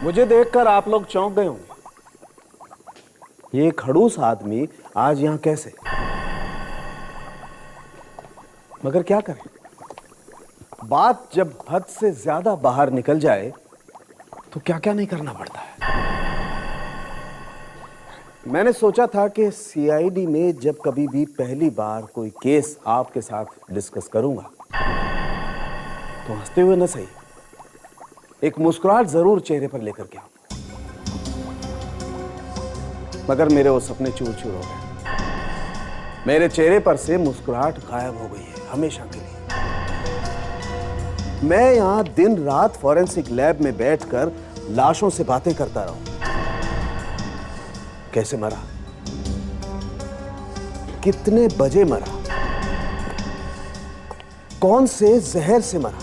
मुझे देखकर आप लोग चौंक गए होंगे। ये खड़ूस आदमी आज यहां कैसे? मगर क्या करें, बात जब हद से ज्यादा बाहर निकल जाए तो क्या क्या नहीं करना पड़ता है। मैंने सोचा था कि सीआईडी में जब कभी भी पहली बार कोई केस आपके साथ डिस्कस करूंगा तो हंसते हुए न सही, एक मुस्कुराहट जरूर चेहरे पर लेकर के आऊं। मगर मेरे वो सपने चूर चूर हो गए। मेरे चेहरे पर से मुस्कुराहट गायब हो गई है हमेशा के लिए। मैं यहां दिन रात फॉरेंसिक लैब में बैठकर लाशों से बातें करता रहूं। कैसे मरा, कितने बजे मरा, कौन से जहर से मरा,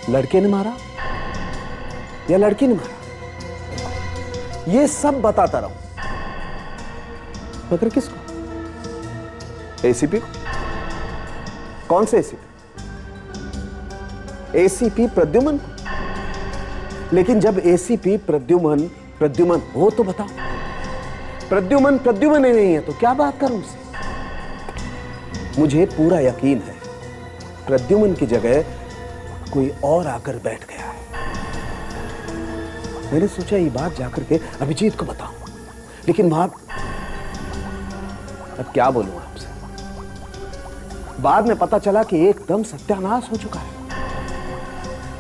लड़के ने मारा या लड़की ने मारा, ये सब बताता रहूं। मगर किसको? एसीपी को? कौन से एसीपी? एसीपी प्रद्युमन को। लेकिन जब एसीपी प्रद्युमन हो तो बताओ। प्रद्युमन ही नहीं है तो क्या बात करूं उससे? मुझे पूरा यकीन है प्रद्युमन की जगह कोई और आकर बैठ गया है। मैंने सोचा ये बात जाकर के अभिजीत को बताऊं, लेकिन वहां अब क्या बोलूं आपसे। बाद में पता चला कि एकदम सत्यानाश हो चुका है।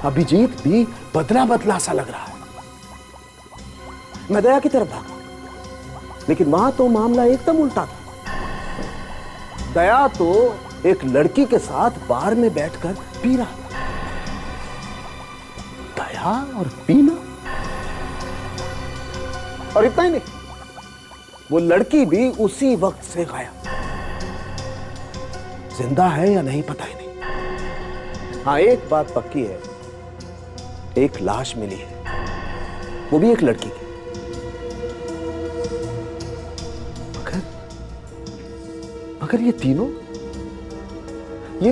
अभिजीत भी बदला बदला सा लग रहा है। मैं दया की तरफ भागा, लेकिन वहां तो मामला एकदम उल्टा था। दया तो एक लड़की के साथ बार में बैठकर पी रहा था। दया और पीना, और इतना ही नहीं, वो लड़की भी उसी वक्त से गायब। जिंदा है या नहीं पता ही नहीं। हाँ, एक बात पक्की है, एक लाश मिली है, वो भी एक लड़की की। मगर ये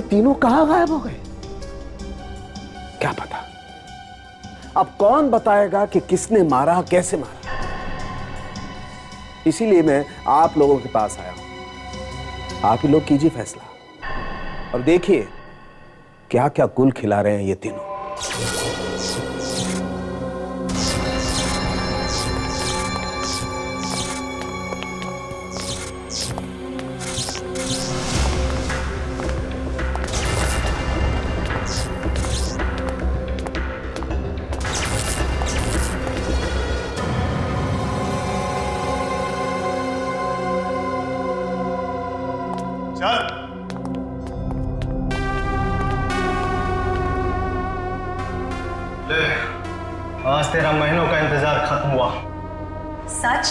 तीनों कहां गायब हो गए? क्या पता। अब कौन बताएगा कि किसने मारा, कैसे मारा? इसीलिए मैं आप लोगों के पास आया हूं। आप ही लोग कीजिए फैसला और देखिए क्या क्या गुल खिला रहे हैं ये तीनों। आज तेरा महीनों का इंतजार खत्म हुआ। सच?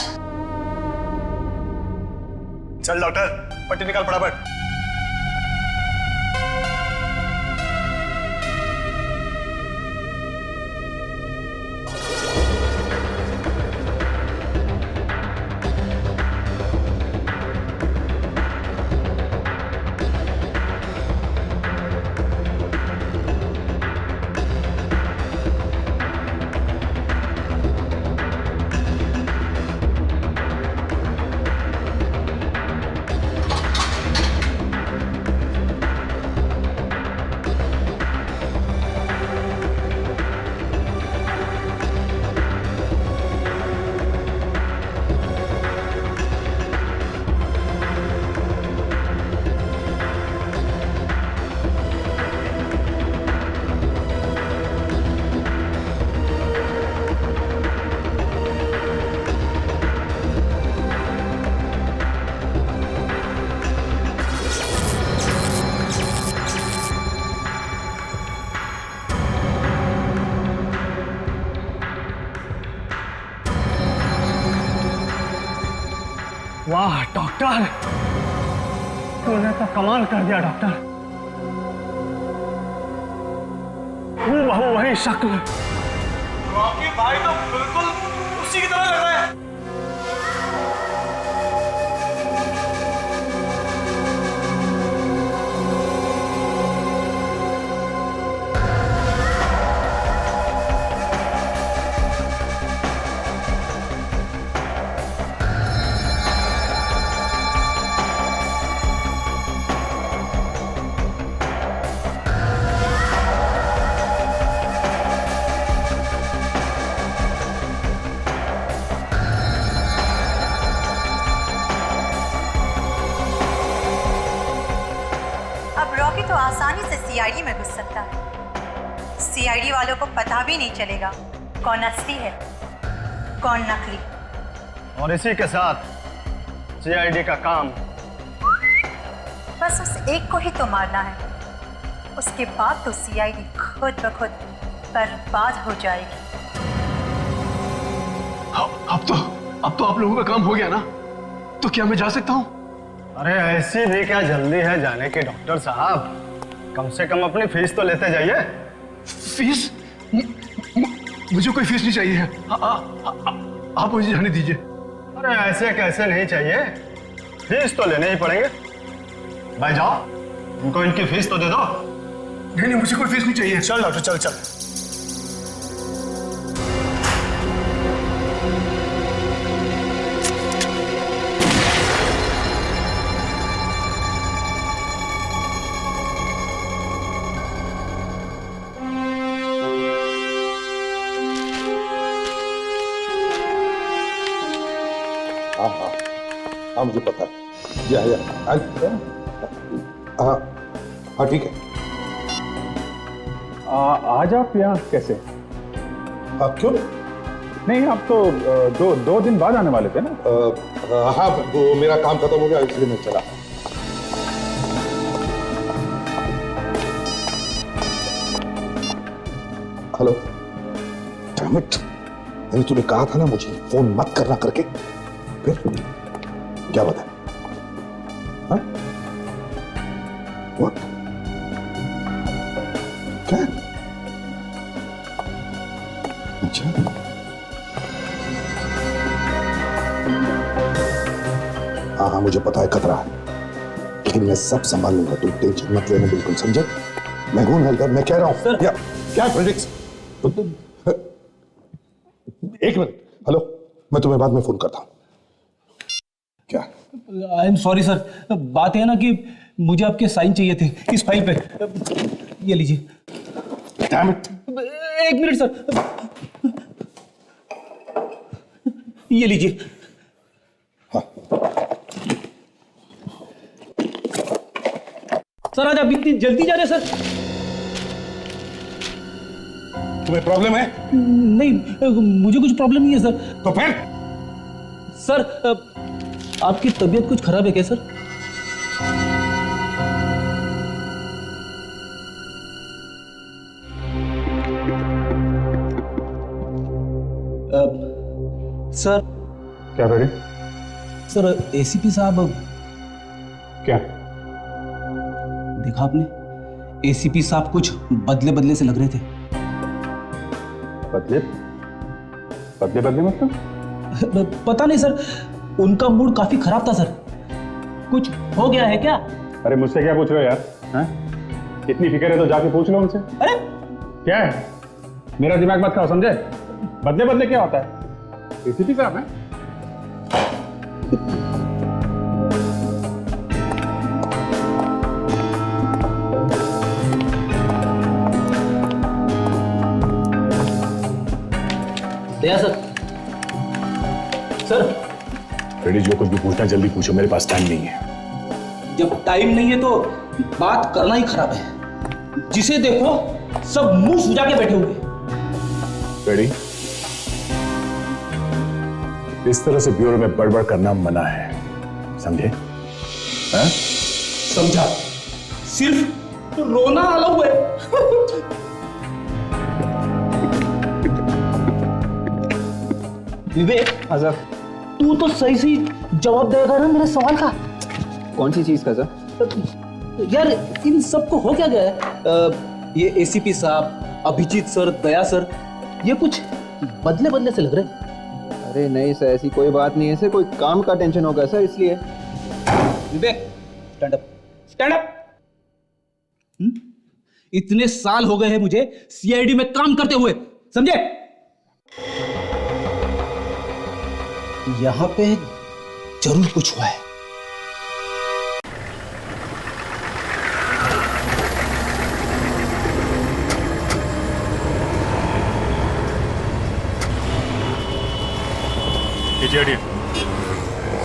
चल डॉक्टर, पट्टी निकाल फटाफट। वाह डॉक्टर, तूने तो कमाल कर दिया डॉक्टर। हूबहू वही शक्ल। आपके भाई तो बिल्कुल उसी की तरह लग रहा है। तो आसानी से सीआईडी में घुस सकता है। सीआईडी वालों को पता भी नहीं चलेगा कौन असली है कौन नकली। और इसी के साथ सीआईडी का काम बस उस एक को ही तो मारना है, उसके बाद तो सीआईडी खुद ब खुद बर्बाद हो जाएगी। अब तो आप लोगों का काम हो गया ना, तो क्या मैं जा सकता हूँ? अरे ऐसी भी क्या जल्दी है जाने की डॉक्टर साहब, कम से कम अपनी फीस तो लेते जाइए। फीस? मुझे कोई फीस नहीं चाहिए। आप मुझे जाने दीजिए। अरे ऐसे कैसे नहीं चाहिए, फीस तो लेने ही पड़ेंगे। भाई जाओ, उनको इनकी फीस तो दे दो। नहीं, मुझे कोई फीस नहीं चाहिए। चल डॉक्टर चल चल। हाँ मुझे पता है। हाँ ठीक है। आज आप यहाँ कैसे? क्यों? नहीं, आप तो दो दिन बाद आने वाले थे ना? हाँ वो मेरा काम खत्म हो गया इसलिए मैं चला। हेलो, डैम इट, मैंने तुम्हें कहा था ना मुझे फोन मत करना करके। फिर क्या बता? हाँ? What? क्या? अच्छा, हाँ मुझे पता है खतरा है, लेकिन मैं सब संभाल लूंगा, तुम टेंशन मत लेना बिल्कुल, समझे? मैं हूं हलदर, मैं कह रहा हूं। क्या फ्रेडिक्स? एक मिनट, हेलो, मैं तुम्हें बाद में फोन करता हूं। क्या? आई एम सॉरी सर, बात है ना कि मुझे आपके साइन चाहिए थे इस फाइल पे। ये लीजिए। Damn it! एक मिनट सर, ये लीजिए। हाँ। सर आज आप इतनी जल्दी जा रहे हैं सर? तुम्हें प्रॉब्लम है? नहीं, मुझे कुछ प्रॉब्लम नहीं है सर। तो फिर? सर आपकी तबीयत कुछ खराब है क्या सर? सर। क्या बेटे? सर एसीपी साहब। क्या देखा आपने, एसीपी साहब कुछ बदले बदले से लग रहे थे। बदले बदले बदले मतलब? पता नहीं सर, उनका मूड काफी खराब था सर। कुछ हो गया है क्या? अरे मुझसे क्या पूछ रहे हो यार? हाँ? इतनी फिक्र है तो जाके पूछ लो उनसे। अरे क्या है? मेरा दिमाग मत खाओ, समझे? बदले बदले क्या होता है? एसीपी साहब है। दया सर। सर रेडी, जो कुछ भी पूछना जल्दी पूछो, मेरे पास टाइम नहीं है। जब टाइम नहीं है तो बात करना ही खराब है। जिसे देखो सब मुंह सुजा के बैठे हुए। रेडी, इस तरह से ब्यूरो में बड़बड़ करना मना है, समझे? हाँ? समझा, सिर्फ रोना अलाउ है। विवेक, सर तू तो सही सही जवाब देगा ना मेरे सवाल का? कौन सी चीज का सर? यार इन सबको हो क्या गया है? ये एसीपी साहब, अभिजीत सर, दया सर, ये कुछ बदले बदले से लग रहे हैं। अरे नहीं सर, ऐसी कोई बात नहीं है सर, कोई काम का टेंशन होगा सर, इसलिए। विवेक स्टैंड अप, स्टैंड अप। इतने साल हो गए हैं मुझे सीआईडी में काम करते हुए, समझे? यहां पे जरूर कुछ हुआ है।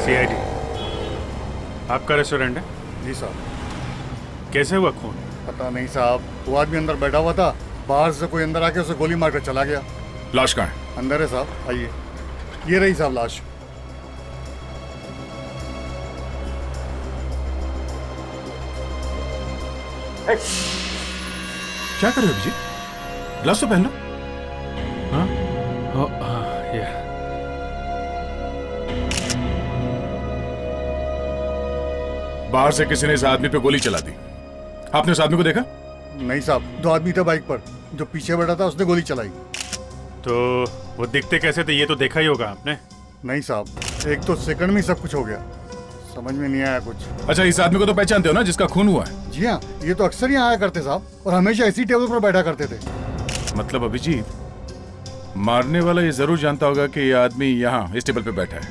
सीआईडी आपका रेस्टोरेंट है? जी साहब। कैसे हुआ खून? पता नहीं साहब, वो आदमी अंदर बैठा हुआ था, बाहर से कोई अंदर आके उसे गोली मारकर चला गया। लाश कहाँ है? अंदर है साहब, आइए। ये रही साहब लाश। क्या कर रहे हो अभिजीत? ग्लव्स तो पहन लो। हाँ? ये बाहर से किसी ने इस आदमी पे गोली चला दी। आपने उस आदमी को देखा? नहीं साहब, 2 आदमी थे बाइक पर, जो पीछे बैठा था उसने गोली चलाई। तो वो दिखते कैसे थे ये तो देखा ही होगा आपने। नहीं साहब, एक तो सेकंड में ही सब कुछ हो गया, समझ में नहीं आया कुछ। अच्छा, इस आदमी को तो पहचानते हो ना जिसका खून हुआ है? जी हाँ, ये तो अक्सर यहाँ आया करते साहब, और हमेशा इसी टेबल पर बैठा करते थे। मतलब अभिजीत, मारने वाला ये जरूर जानता होगा कि ये आदमी यहाँ इस टेबल पे बैठा है,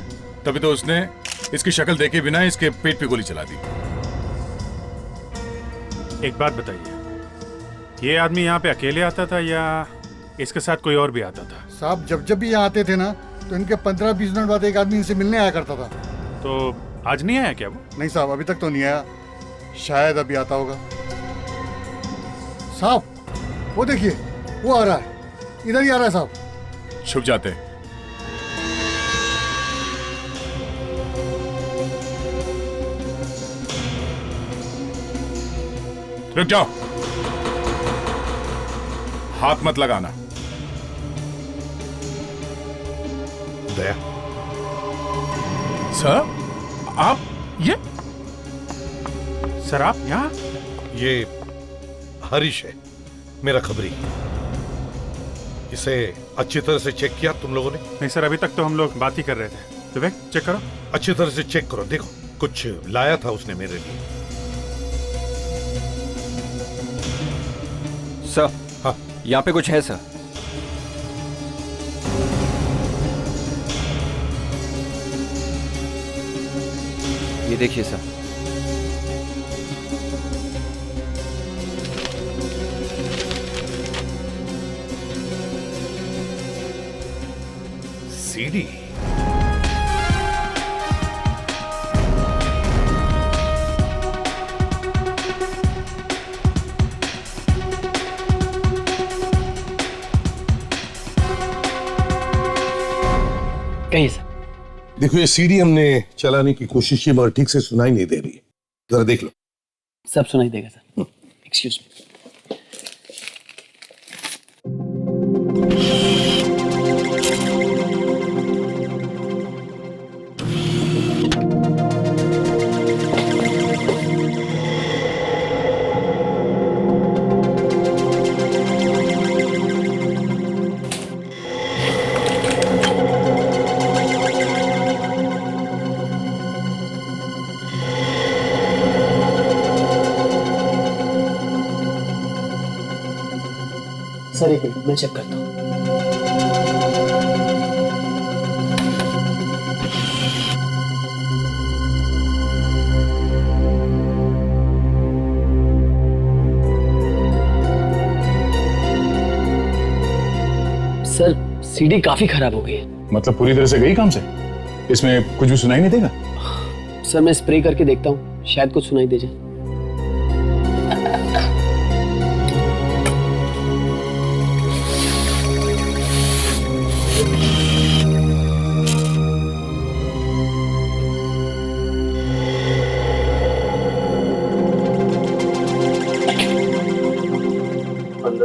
तभी तो उसने इसकी शक्ल देखे बिना इसके पेट पे गोली चला दी। एक बात बताइए, ये आदमी यहाँ पे अकेले आता था या इसके साथ कोई और भी आता था? साहब जब जब भी यहाँ आते थे ना, तो इनके 15-20 मिनट बाद एक आदमी इनसे मिलने आया करता था। तो आज नहीं आया क्या वो? नहीं साहब, अभी तक तो नहीं आया, शायद अभी आता होगा। साहब वो देखिए, वो आ रहा है, इधर ही आ रहा है साहब। छुप जाते हैं। रुक जाओ, हाथ मत लगाना। दया, सर आप ये सर आप यहाँ? ये हरीश है, मेरा खबरी। इसे अच्छी तरह से चेक किया तुम लोगों ने? नहीं सर, अभी तक तो हम लोग बात ही कर रहे थे। विवेक चेक करो। अच्छी तरह से चेक करो, देखो कुछ लाया था उसने मेरे लिए। सर, हाँ, यहाँ पे कुछ है सर। ये देखिए सर। सीडी। कहीं सर। देखो, ये सीडी हमने चलाने की कोशिश की मगर ठीक से सुनाई नहीं दे रही है, जरा देख लो। सब सुनाई देगा सर। Excuse me. सर एक मिनट, मैं चेक करता हूँ। सर सीडी काफी खराब हो गई है। मतलब पूरी तरह से गई काम से? इसमें कुछ भी सुनाई नहीं देगा? सर मैं स्प्रे करके देखता हूँ, शायद कुछ सुनाई दे जाए।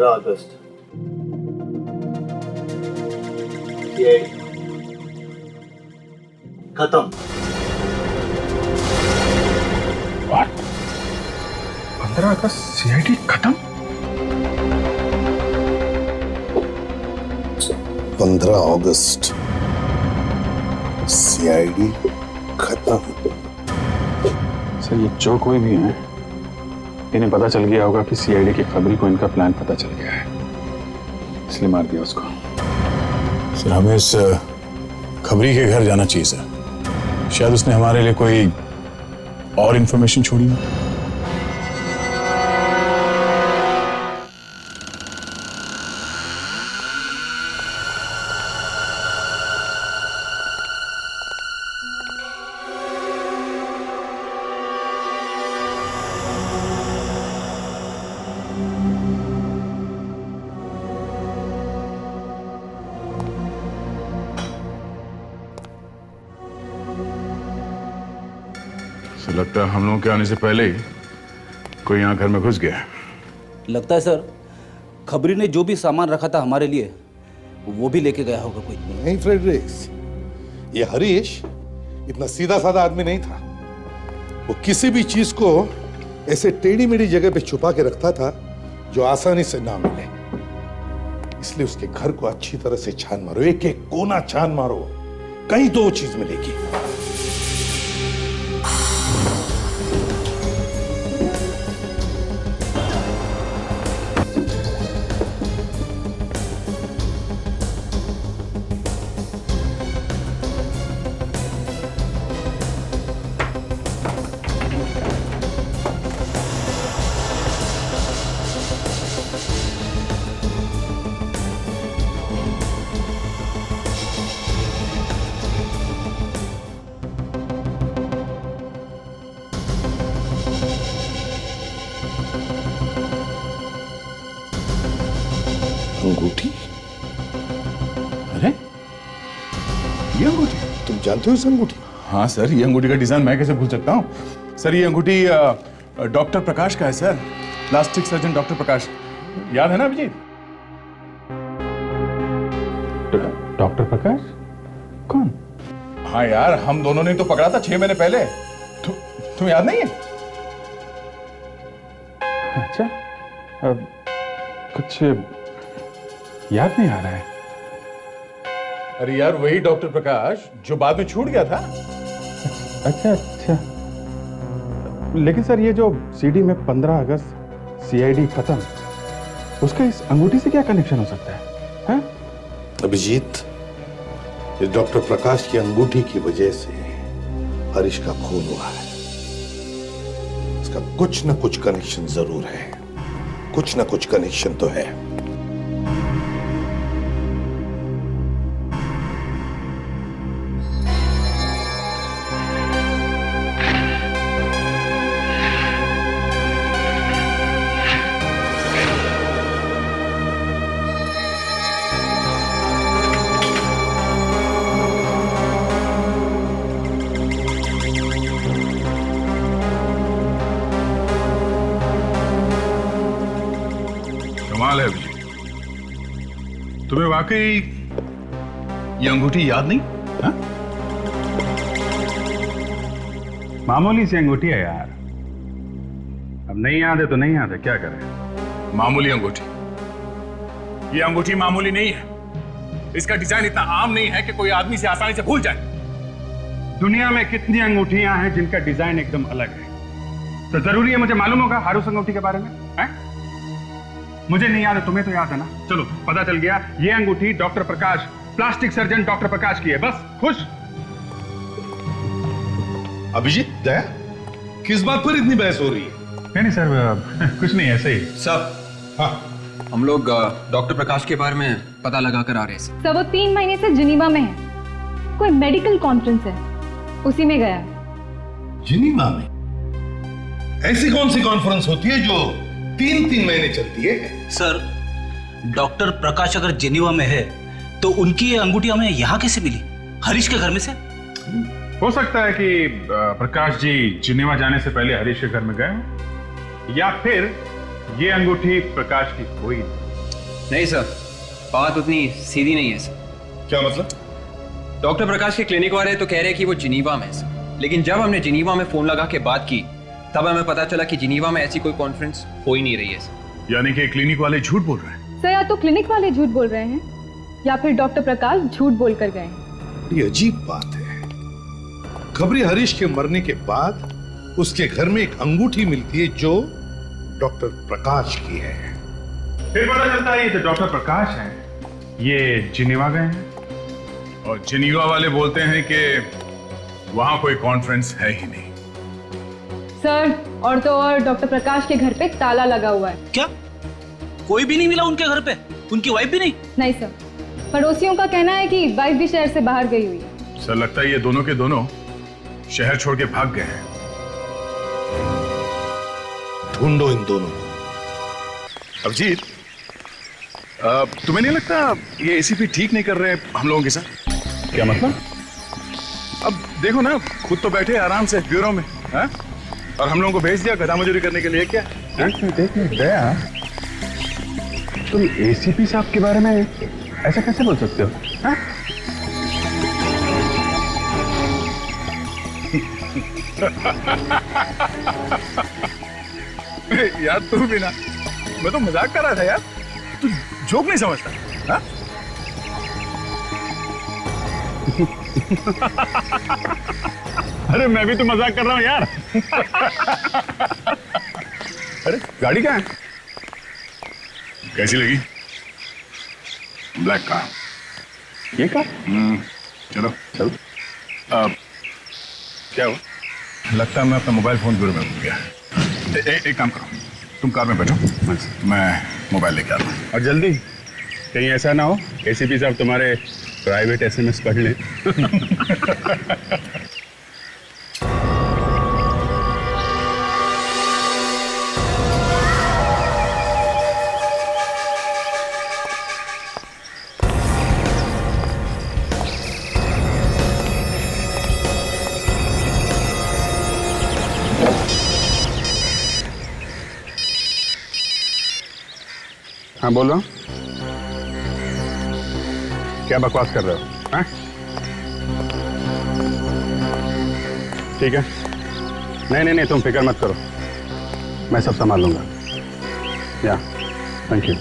अगस्त खत्म। 15 अगस्त सीआईडी खत्म? 15 अगस्त सीआईडी खत्म। सर ये जो कोई भी है, इन्हें पता चल गया होगा कि सीआईडी की खबरी को इनका प्लान पता चल गया है, इसलिए मार दिया उसको। सर हमें इस खबरी के घर जाना चाहिए सर, शायद उसने हमारे लिए कोई और इंफॉर्मेशन छोड़ी हो। लगता है हम लोगों के आने से पहले ही कोई यहाँ घर में घुस गया है। लगता है सर खबरी ने जो भी सामान रखा था हमारे लिए वो भी लेके गया होगा कोई। नहीं फ्रेडरिक्स, ये हरीश इतना सीधा साधा आदमी नहीं था। वो किसी भी चीज को ऐसे टेढ़ी मेढ़ी जगह पे छुपा के रखता था जो आसानी से ना मिले। इसलिए उसके घर को अच्छी तरह से छान मारो, एक एक कोना छान मारो, कहीं तो वो चीज मिलेगी। अंगूठी? अरे ये अंगूठी? तुम जानते हो इस अंगूठी? हाँ सर, ये अंगूठी का डिजाइन मैं कैसे भूल सकता हूँ। सर ये अंगूठी डॉक्टर प्रकाश का है सर, प्लास्टिक सर्जन डॉक्टर प्रकाश। याद है ना अभिजीत? डॉक्टर प्रकाश कौन? हाँ यार, हम दोनों ने तो पकड़ा था 6 महीने पहले। तुम्हें याद नहीं है? अच्छा, कुछ याद नहीं आ रहा है। अरे यार वही डॉक्टर प्रकाश जो बाद में छूट गया था। अच्छा अच्छा, लेकिन सर ये जो सीडी में 15 अगस्त सीआईडी खत्म, उसका इस अंगूठी से क्या कनेक्शन हो सकता है? हाँ? अभिजीत, इस डॉक्टर प्रकाश की अंगूठी की वजह से हरीश का खून हुआ है। इसका कुछ न कुछ कनेक्शन जरूर है, कुछ न कुछ कनेक्शन तो है। कमाल है अभिजीत, तुम्हें वाकई ये अंगूठी याद नहीं? हा? मामूली सी अंगूठी है यार, अब नहीं याद है तो नहीं याद है, क्या करें। मामूली अंगूठी, ये अंगूठी मामूली नहीं है। इसका डिजाइन इतना आम नहीं है कि कोई आदमी से आसानी से भूल जाए। दुनिया में कितनी अंगूठियां हैं जिनका डिजाइन एकदम अलग है, तो जरूरी है मुझे मालूम होगा हारूस अंगूठी के बारे में? है? मुझे नहीं याद है, तुम्हें तो याद है ना? चलो पता चल गया, ये अंगूठी डॉक्टर प्रकाश, प्लास्टिक सर्जन डॉक्टर प्रकाश की है। बस खुश? अभिजीत, दया, किस बात पर इतनी बहस हो रही है? नहीं सर, कुछ नहीं, ऐसे ही। सब हाँ, हम लोग डॉक्टर प्रकाश के बारे में पता लगा कर आ रहे हैं। सर वो 3 महीने से जिनीवा में है, कोई मेडिकल कॉन्फ्रेंस है, उसी में गया है। जिनीवा में? ऐसी कौन सी कॉन्फ्रेंस होती है जो 3-3 महीने चलती है? सर डॉक्टर प्रकाश अगर जेनीवा में है तो उनकी ये अंगूठी हमें यहाँ कैसे मिली? हरीश के घर में से? हो सकता है कि प्रकाश जी जिनेवा जाने से पहले हरीश के घर में गए हों, या फिर ये अंगूठी प्रकाश की कोई नहीं सर, बात उतनी सीधी नहीं है सर। क्या मतलब? डॉक्टर प्रकाश के क्लिनिक वाले तो कह रहे हैं कि वो जिनीवा में है सर, लेकिन जब हमने जिनीवा में फोन लगा के बात की तब हमें पता चला कि जिनीवा में ऐसी कोई कॉन्फ्रेंस हो ही नहीं रही है सर। यानी कि क्लिनिक वाले झूठ बोल रहे हैं? सर या तो क्लिनिक वाले झूठ बोल रहे हैं या फिर डॉक्टर प्रकाश झूठ बोल कर गए हैं। ये अजीब बात है। खबरी हरीश के मरने के बाद उसके घर में एक अंगूठी मिलती है जो डॉक्टर प्रकाश की है। फिर पता चलता है ये जो डॉक्टर प्रकाश हैं ये जिनेवा गए हैं, और जिनेवा वाले बोलते हैं कि वहां कोई कॉन्फ्रेंस है ही नहीं। सर और तो और डॉक्टर प्रकाश के घर पे ताला लगा हुआ है। क्या कोई भी नहीं मिला उनके घर पे? उनकी वाइफ भी नहीं? नहीं सर, पड़ोसियों का कहना है कि वाइफ भी शहर से बाहर गई हुई है। सर लगता है ये दोनों के दोनों शहर छोड़ के भाग गए हैं। ढूंढो इन दोनों को। अभिजीत, तुम्हें नहीं लगता ये एसीपी ठीक नहीं कर रहे हैं हम लोगों के साथ? क्या मतलब? अब देखो ना, खुद तो बैठे आराम से ब्यूरो में, हाँ? और हम लोगों को भेज दिया गधा मजूरी करने के लिए क्या? देख दया, तुम एसीपी साहब के बारे में ऐसा कैसे बोल सकते हो? हाँ? यार तू भी ना, मैं तो मजाक कर रहा था यार, तू जोक नहीं समझता? हाँ? अरे मैं भी तो मजाक कर रहा हूं यार। अरे गाड़ी कहाँ है? कैसी लगी? Black car. ये कार? चलो चलो। क्या हुआ? लगता है मैं अपना मोबाइल फोन दूर में भूल गया। एक काम करो, तुम कार में बैठो, मैं मोबाइल लेके आता हूँ। और जल्दी, कहीं ऐसा ना हो एसीपी साहब तुम्हारे प्राइवेट एसएमएस पढ़ लें। हाँ बोलो, क्या बकवास कर रहे हो? हाँ? ठीक है, नहीं तुम फिक्र मत करो, मैं सब संभाल लूंगा। या थैंक यू।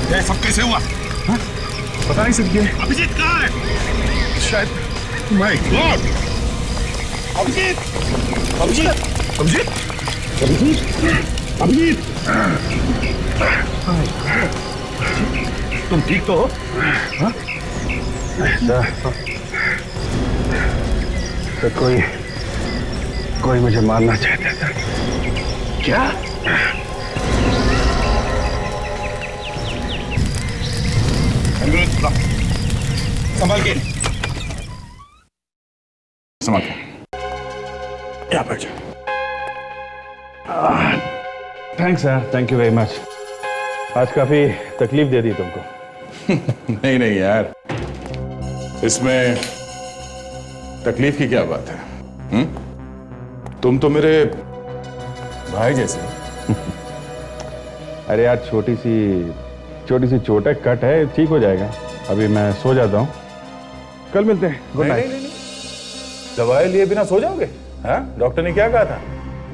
ये सब कैसे हुआ? हाँ? पता नहीं सर, ये अभिजीत कहाँ है? शायद माय गॉड, अभिजीत, अभिजीत, अभिजीत, अभिजीत, अभिजीत, तुम ठीक तो हो? हाँ? सर कोई मुझे मारना चाहता था। क्या? संभाल के, संभाल के, यहाँ बैठ जाओ। थैंक्स यार, थैंक यू वेरी मच। आज काफी तकलीफ दे दी तुमको। नहीं यार, इसमें तकलीफ की क्या बात है? तुम तो मेरे भाई जैसे। अरे यार, छोटी सी चोट है, कट है, ठीक हो जाएगा। अभी मैं सो जाता हूँ, कल मिलते हैं। Good night. नहीं, दवाई लिए बिना सो जाओगे? हाँ, डॉक्टर ने क्या कहा था?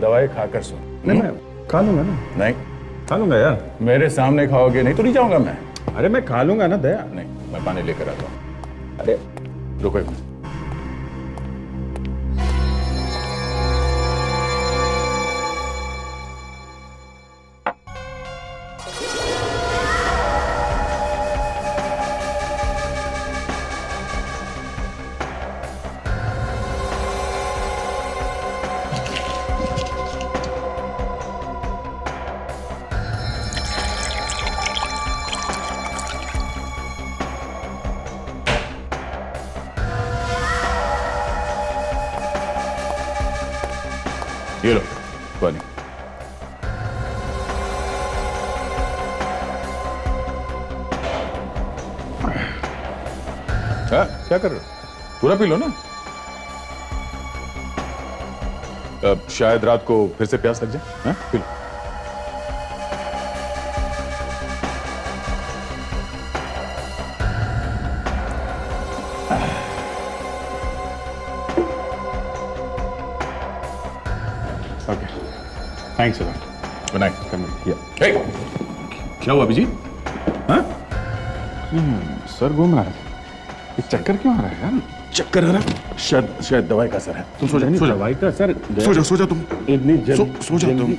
दवाई खाकर सो। नहीं, मैं खा लूंगा ना। नहीं, खा लूंगा यार। मेरे सामने खाओगे नहीं तो नहीं जाऊंगा मैं। अरे मैं खा लूंगा ना दया। नहीं, मैं पानी लेकर आता हूँ। अरे रुको एक मिनट। ये लो पानी। हाँ, क्या कर रहे हो? पूरा पी लो ना। शायद रात को फिर से प्यास लग जाए। हाँ, P low. Okay, thanks a lot. Good night. क्या हुआ अभिजीत? हाँ? सर घूम रहा है, ये चक्कर क्यों आ रहा है यार? चक्कर आ रहा? शायद दवाई का असर है। तुम सो जाओ, सो जाओ। दवाई का सर, सो जाओ तुम। इतनी सो जाओ तुम।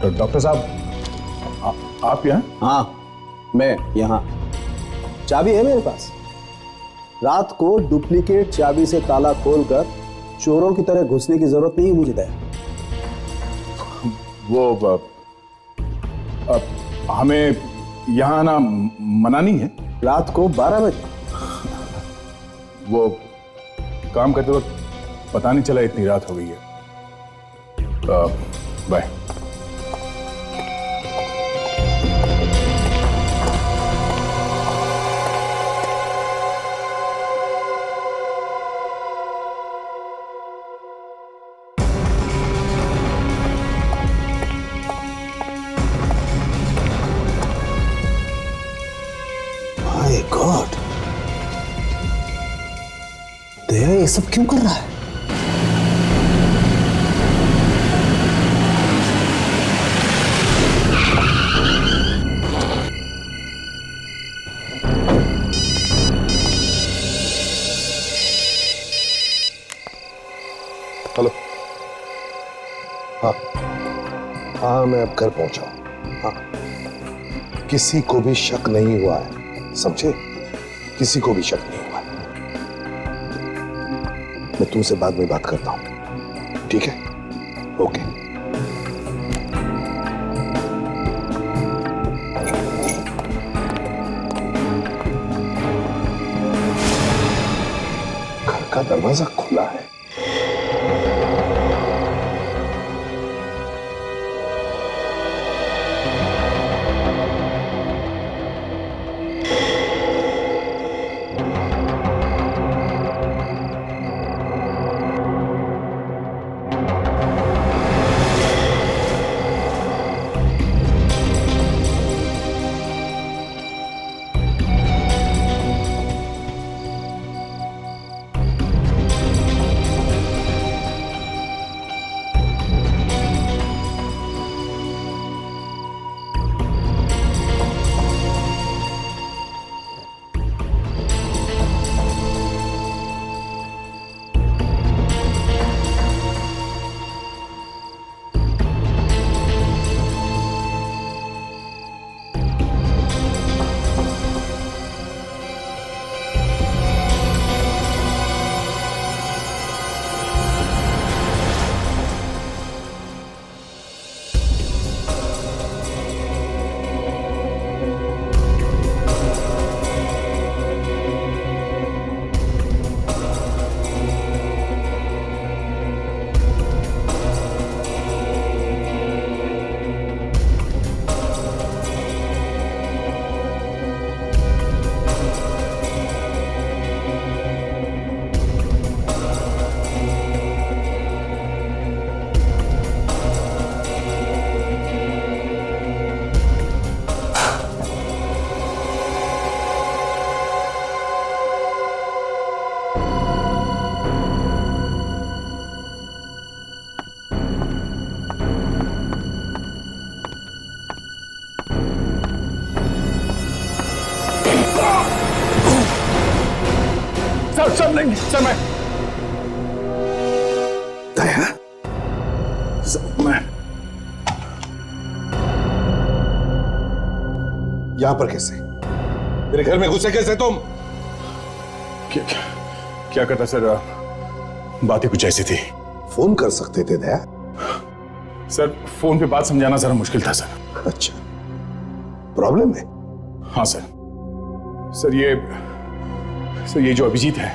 डॉक्टर साहब आप यहाँ? हाँ मैं यहाँ। चाबी है मेरे पास। रात को डुप्लीकेट चाबी से ताला खोलकर चोरों की तरह घुसने की जरूरत नहीं है मुझे दया। वो हमें यहाँ आना मना नहीं है? रात को 12 बजे। वो काम करते वक्त पता नहीं चला इतनी रात हो गई है। बाय। माय गॉड, दया ये सब क्यों कर रहा है? हेलो। हाँ हाँ, मैं अब घर पहुंचा हूं। हाँ, किसी को भी शक नहीं हुआ है, समझे? किसी को भी शक नहीं हुआ है। मैं तुमसे बाद में बात करता हूं, ठीक है? ओके। घर का दरवाजा खुला है। सर नहीं सर, मैं दया, मैं यहां पर कैसे? मेरे घर में घुसे कैसे तुम? क्या करता सर, बात ही कुछ ऐसी थी। फोन कर सकते थे दया। सर फोन पे बात समझाना जरा मुश्किल था सर। अच्छा, प्रॉब्लम है? हाँ सर। सर ये जो अभिजीत है,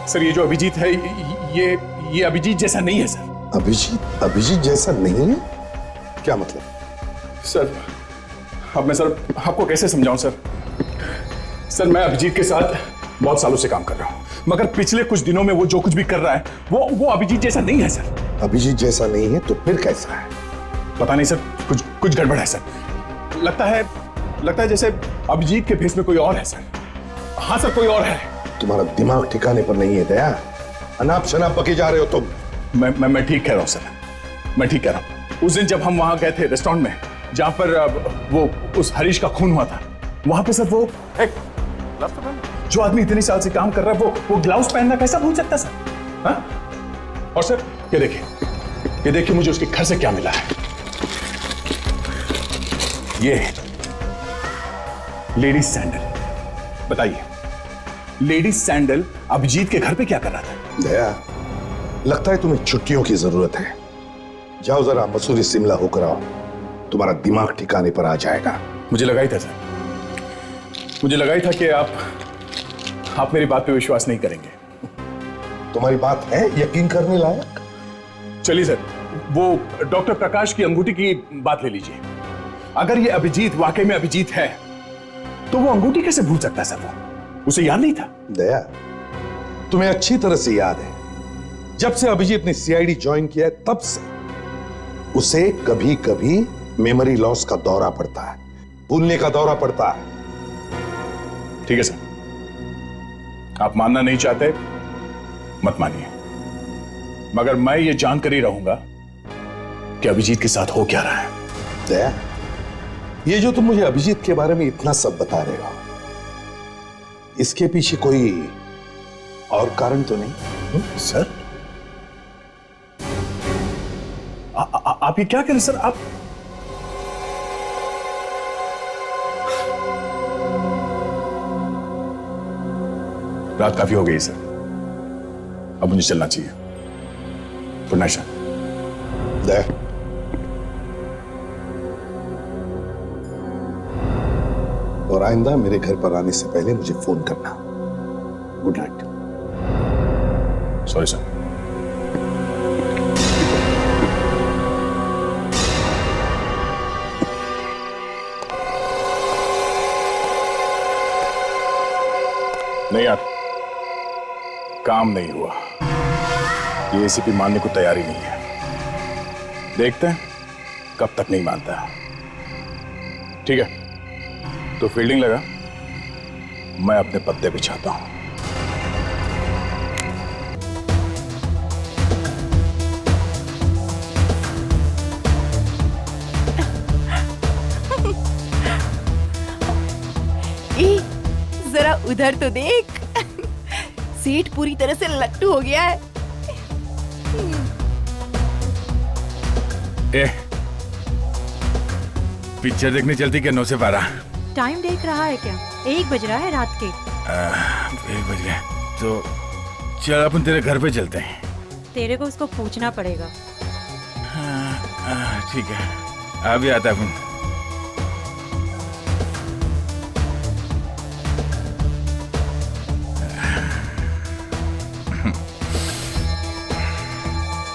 सर ये जो अभिजीत है, ये अभिजीत जैसा नहीं है सर। अभिजीत जैसा नहीं है? क्या मतलब? सर अब मैं सर आपको कैसे समझाऊं सर? सर मैं अभिजीत के साथ बहुत सालों से काम कर रहा हूं, मगर पिछले कुछ दिनों में वो जो कुछ भी कर रहा है वो अभिजीत जैसा नहीं है सर। अभिजीत जैसा नहीं है तो फिर कैसा है? पता नहीं सर, कुछ गड़बड़ है सर। लगता है जैसे अभिजीत के फेस में कोई और है सर। हाँ सर, कोई और है। तुम्हारा दिमाग ठिकाने पर नहीं है दया। अनाप शनाप बके जा रहे हो तुम। मैं ठीक कह रहा हूँ सर, मैं ठीक कह रहा हूँ। उस दिन जब हम वहां गए थे रेस्टोरेंट में, जहां पर वो उस हरीश का खून हुआ था, वहां पे सर वो एक जो आदमी इतने साल से काम कर रहा है वो ग्लव्स पहनना कैसा भूल सकता सर? हाँ? और सर ये देखिए ये देखिए मुझे उसके घर से क्या मिला है। ये लेडीज सैंडल। बताइए, लेडीज सैंडल अभिजीत के घर पे क्या कर रहा था? दया, लगता है तुम्हें छुट्टियों की जरूरत है। जाओ जरा मसूरी शिमला होकर आओ, तुम्हारा दिमाग ठिकाने पर आ जाएगा। मुझे लगा ही था सर, मुझे लगा ही था कि आप मेरी बात पे विश्वास नहीं करेंगे। तुम्हारी बात है यकीन करने लायक? चलिए सर, वो डॉक्टर प्रकाश की अंगूठी की बात ले लीजिए। अगर ये अभिजीत वाकई में अभिजीत है तो वो अंगूठी कैसे भूल सकता है सर? वो उसे याद नहीं था। दया, तुम्हें अच्छी तरह से याद है, जब से अभिजीत ने सीआईडी ज्वाइन किया है तब से उसे कभी कभी मेमोरी लॉस का दौरा पड़ता है, भूलने का दौरा पड़ता है। ठीक है सर, आप मानना नहीं चाहते मत मानिए, मगर मैं ये जानकर ही रहूंगा कि अभिजीत के साथ हो क्या रहा है। दया, ये जो तुम मुझे अभिजीत के बारे में इतना सब बता रहे हो, इसके पीछे कोई और कारण तो नहीं? सर आप ये क्या करें सर? आप रात काफी हो गई सर, अब मुझे चलना चाहिए। Good night sir. और आइंदा मेरे घर पर आने से पहले मुझे फोन करना। Good night. Sorry sir. नहीं यार, काम नहीं हुआ। ये एसीपी मानने को तैयार ही नहीं है। देखते हैं कब तक नहीं मानता। ठीक है, तो फील्डिंग लगा, मैं अपने पत्ते पे चाहता हूं। जरा उधर तो देख, सेठ पूरी तरह से लट्टू हो गया है। पिक्चर देखने चलती क्या 9 से 12? टाइम देख रहा है क्या? 1 बज रहा है रात के। 1 बज गया तो चल अपन तेरे घर पे चलते हैं। तेरे को उसको पूछना पड़ेगा। ठीक है, अभी आता अपन।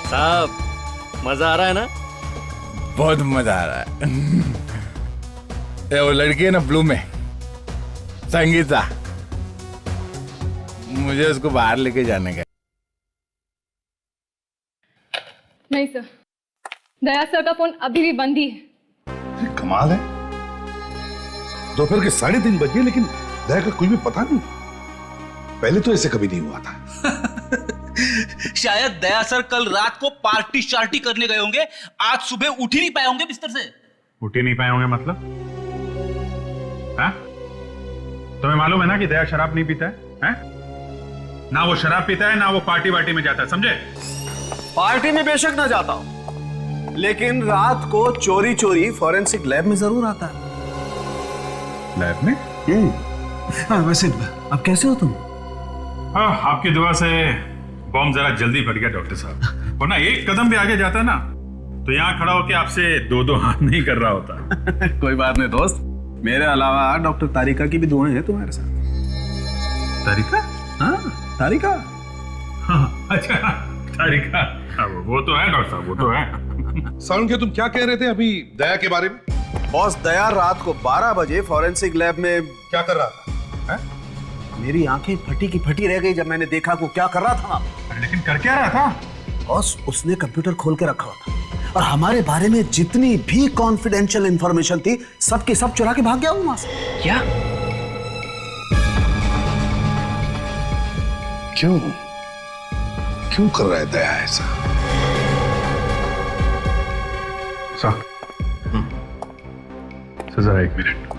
साहब, मजा आ रहा है ना? बहुत मजा आ रहा है। वो लड़की है ना ब्लू में, संगीता, मुझे उसको बाहर लेके जाने का। नहीं सर, दया सर का फोन अभी भी बंद ही है। कमाल है, दोपहर के 3:30 बज गए लेकिन दया का कुछ भी पता नहीं। पहले तो ऐसे कभी नहीं हुआ था। शायद दया सर कल रात को पार्टी शार्टी करने गए होंगे, आज सुबह उठ ही नहीं पाए होंगे बिस्तर से। उठ ही नहीं पाए होंगे मतलब? हाँ? तुम्हें मालूम है ना कि दया शराब नहीं पीता है? ना वो शराब पीता है ना वो पार्टी वार्टी में जाता है, समझे? पार्टी में बेशक ना जाता हूं, लेकिन रात को चोरी चोरी फॉरेंसिक लैब में जरूर आता है। लैब में? हाँ, वैसे अब कैसे हो तुम? हाँ, आपकी दुआ से बॉम्ब जरा जल्दी फट गया डॉक्टर साहब, वरना एक कदम भी आगे जाता ना तो यहाँ खड़ा होकर आपसे 2-2 हाथ नहीं कर रहा होता। कोई बात नहीं दोस्त, मेरे अलावा डॉक्टर तारिका की भी दुआएं हैं तुम्हारे साथ। तारिका? हाँ, तारिका। हाँ, अच्छा तारिका, हाँ, वो तो है डॉक्टर साहब, वो तो है। साउंड के तुम क्या कह रहे थे अभी दया के बारे में? बॉस, दया रात को 12 बजे फॉरेंसिक लैब में क्या कर रहा था? मेरी आंखें फटी की फटी रह गई जब मैंने देखा वो क्या कर रहा था। लेकिन कर क्या रहा था? बॉस, उसने कंप्यूटर खोल के रखा हुआ था और हमारे बारे में जितनी भी कॉन्फिडेंशियल इंफॉर्मेशन थी सब के सब चुरा के भाग गया वहां से। क्या? क्यों क्यों कर रहा है दया ऐसा? जरा 1 मिनट।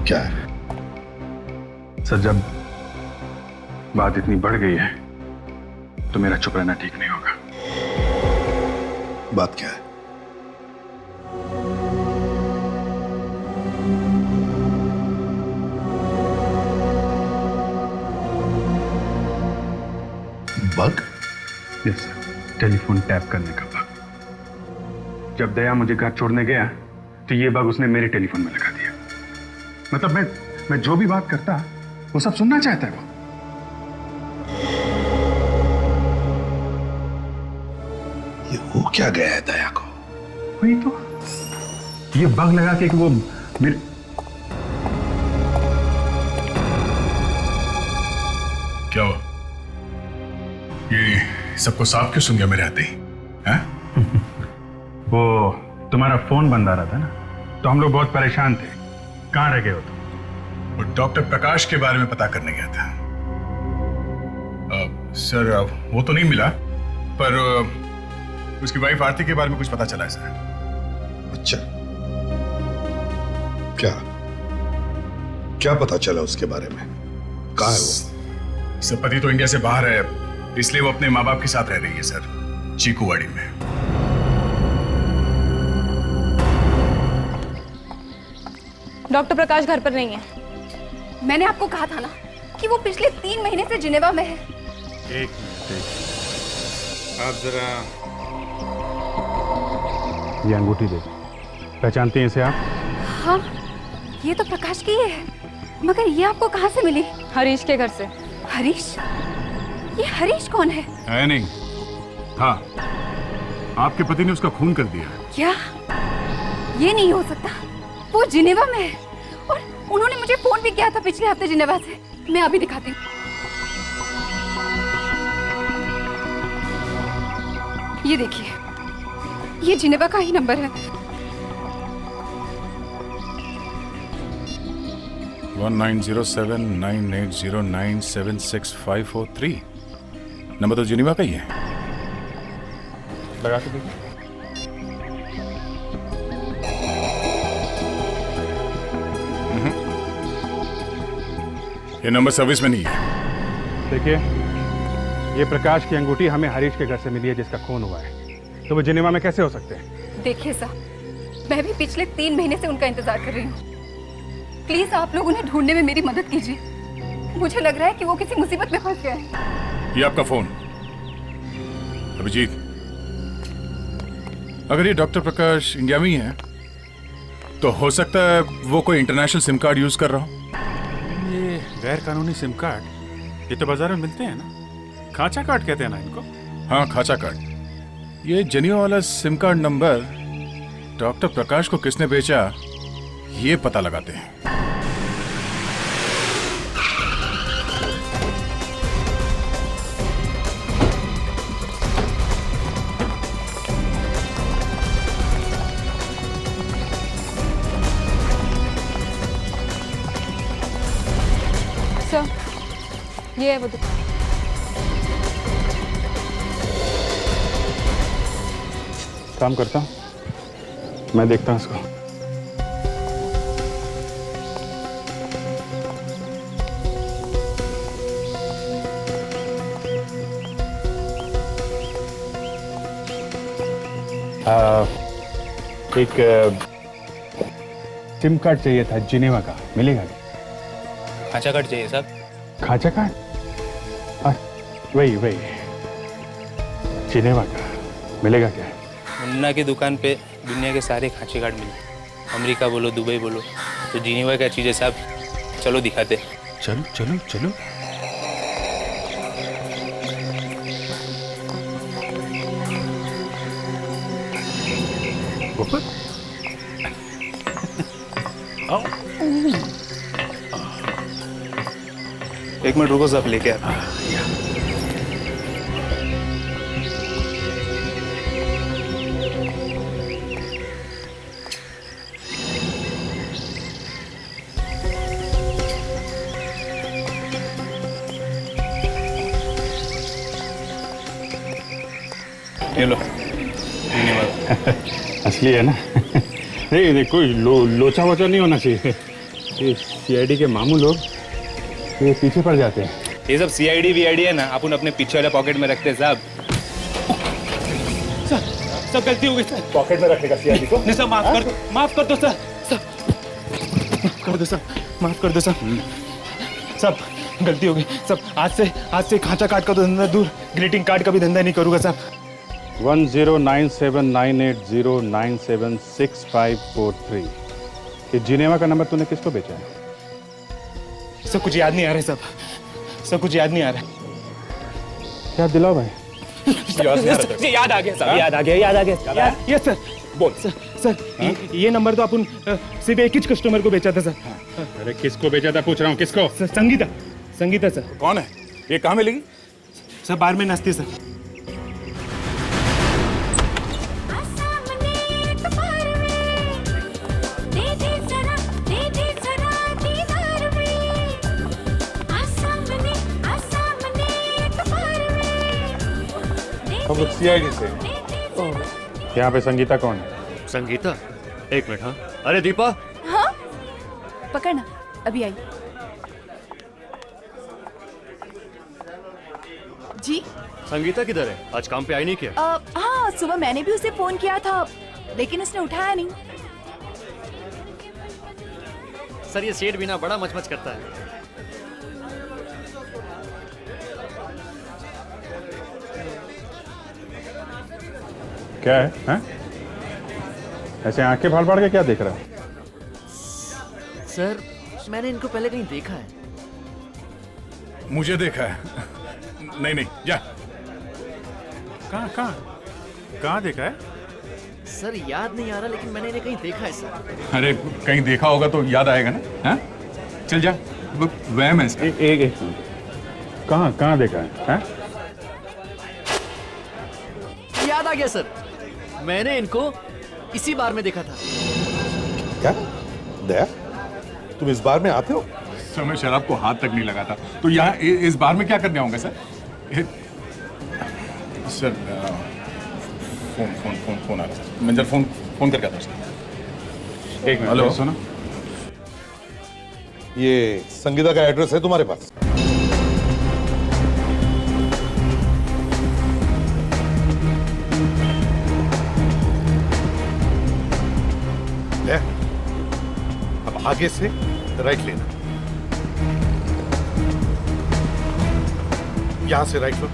क्या है? सर, जब बात इतनी बढ़ गई है तो मेरा चुप रहना ठीक नहीं होगा। बात क्या है? Bug? Yes sir, telephone tap करने का बग। जब दया मुझे घर छोड़ने गया तो ये बग उसने मेरे टेलीफोन में लगा दिया। मतलब मैं जो भी बात करता वो सब सुनना चाहता है वो। ये हो क्या गया है दया को? वही तो, ये बग लगा के कि वो मेरे क्या हुआ? ये सबको साफ क्यों सुन गया मेरे आते ही? हैं? वो तुम्हारा फोन बंद आ रहा था ना, तो हम लोग बहुत परेशान थे। कहाँ रह गए हो तुम? वो डॉक्टर प्रकाश के बारे में पता करने गया था। सर वो तो नहीं मिला, पर उसकी वाइफ आरती के बारे में कुछ पता चला है सर। अच्छा, क्या पता चला उसके बारे में? कहाँ है वो? सर पति तो इंडिया से बाहर है, इसलिए वो अपने माँ बाप के साथ रह रही है सर, चीकूवाड़ी में। डॉक्टर प्रकाश घर पर नहीं है। मैंने आपको कहा था ना कि वो पिछले 3 महीने से जिनेवा में है। एक मिनट, आप जरा ये अंगूठी दे। पहचानते हैं इसे आप? हाँ, ये तो प्रकाश की है, मगर ये आपको कहाँ से मिली? हरीश के घर से। हरीश? ये हरीश कौन है? है नहीं। हाँ, आपके पति ने उसका खून कर दिया। क्या? ये नहीं हो सकता, वो जिनेवा में है और उन्होंने मुझे फोन भी किया था पिछले हफ्ते जिनेवा से। मैं अभी दिखाती हूँ। ये देखिए, ये जिनेवा का ही नंबर है। 190798097653 नंबर तो जिनेवा का ही है। लगा के देखिए। ये नंबर सर्विस में नहीं है। देखिए, ये प्रकाश की अंगूठी हमें हरीश के घर से मिली है जिसका खून हुआ है, तो वो जिनेवा में कैसे हो सकते हैं? देखिए साहब, मैं भी पिछले 3 महीने से उनका इंतजार कर रही हूँ। प्लीज आप लोग उन्हें ढूंढने में मेरी मदद कीजिए। मुझे लग रहा है कि वो किसी मुसीबत में फंस गए हैं। ये आपका फोन। अभिजीत, अगर ये डॉक्टर प्रकाश इंडिया में ही है तो हो सकता है वो कोई इंटरनेशनल सिम कार्ड यूज कर रहा हो। ये गैर कानूनी सिम कार्ड ये तो बाजार में मिलते हैं ना, खांचा कार्ड कहते हैं ना इनको। हाँ, खांचा कार्ड। ये जनियो वाला सिम कार्ड नंबर डॉक्टर प्रकाश को किसने बेचा ये पता लगाते हैं। सर, ये है वो दुकान। काम करता हूँ, मैं देखता हूँ इसको। एक सिम कार्ड चाहिए था जिनेवा का, मिलेगा क्या? खांचा कार्ड चाहिए साहब। खांचा कार्ड? वही जिनेवा का मिलेगा क्या? मुन्ना की दुकान पे दुनिया के सारे खांचे कार्ड मिले, अमेरिका बोलो, दुबई बोलो, तो जिनेवा क्या चीज़ है साहब? चलो दिखाते। चलो चलो चलो। एक मिनट रुको साहब, लेके आता। ये लो, धन्यवाद। असली है ना? नहीं, कोई लोचा वोचा नहीं होना चाहिए। ये सीआईडी के मामू लोग ये पीछे पड़ जाते हैं। ये सब सीआईडी वीआईडी है ना, अपन अपने पीछे वाले पॉकेट में रखते हैं साहब। सर, सब गलती हो गई सर। पॉकेट में रखेगा सीआईडी को? नहीं सर, माफ कर दो सर। माफ कर दो सर, माफ कर दो सर। सब गलती हो गई सब। आज से खांचा काट का तो धंधा दूर, ग्रीटिंग कार्ड का भी धंधा नहीं करूंगा साहब। 109798097653। ये जिनेवा का नंबर तूने किसको बेचा है? सब कुछ याद नहीं आ रहा है सब, सब कुछ याद नहीं आ रहा है। क्या दिलाओ भाई? याद आ गया सर, याद आ गया। यस सर, बोल सर। ये नंबर तो अपन सिर्फ एक ही कस्टमर को बेचा था सर। अरे किसको बेचा था पूछ रहा हूँ, किसको? संगीता सर। कौन है ये, कहाँ मिलेगी? सर बार में नाचती सर। हम लोग सीआईडी से। यहाँ पे संगीता कौन है? संगीता? एक मिनट। हाँ, अरे दीपा। हाँ पकड़ना, अभी आई। जी संगीता किधर है? आज काम पे आई नहीं क्या? हाँ, सुबह मैंने भी उसे फोन किया था, लेकिन उसने उठाया नहीं। सर ये सेठ बिना बड़ा मचमच करता है। क्या है, हैं? ऐसे आंखें फाड़ फाड़ के क्या देख रहा है? सर मैंने इनको पहले कहीं देखा है। मुझे देखा है? नहीं जा। कहाँ देखा है? सर याद नहीं आ रहा, लेकिन मैंने इन्हें कहीं देखा है सर। अरे कहीं देखा होगा तो याद आएगा ना। हाँ चल जा, वहम है इसका। एक कहाँ देखा है? याद आ गया सर, मैंने इनको इसी बार में देखा था। क्या दया, तुम इस बार में आते हो? सर मैं शराब को हाथ तक नहीं लगाता, तो यहाँ इस बार में क्या करने आऊंगा सर? सर फोन आ रहा है। मैं जरा फोन करके आता हूँ। एक मिनट, हेलो सुनो। ये संगीता का एड्रेस है तुम्हारे पास? अब आगे से राइट लेना, यहां से राइट लो।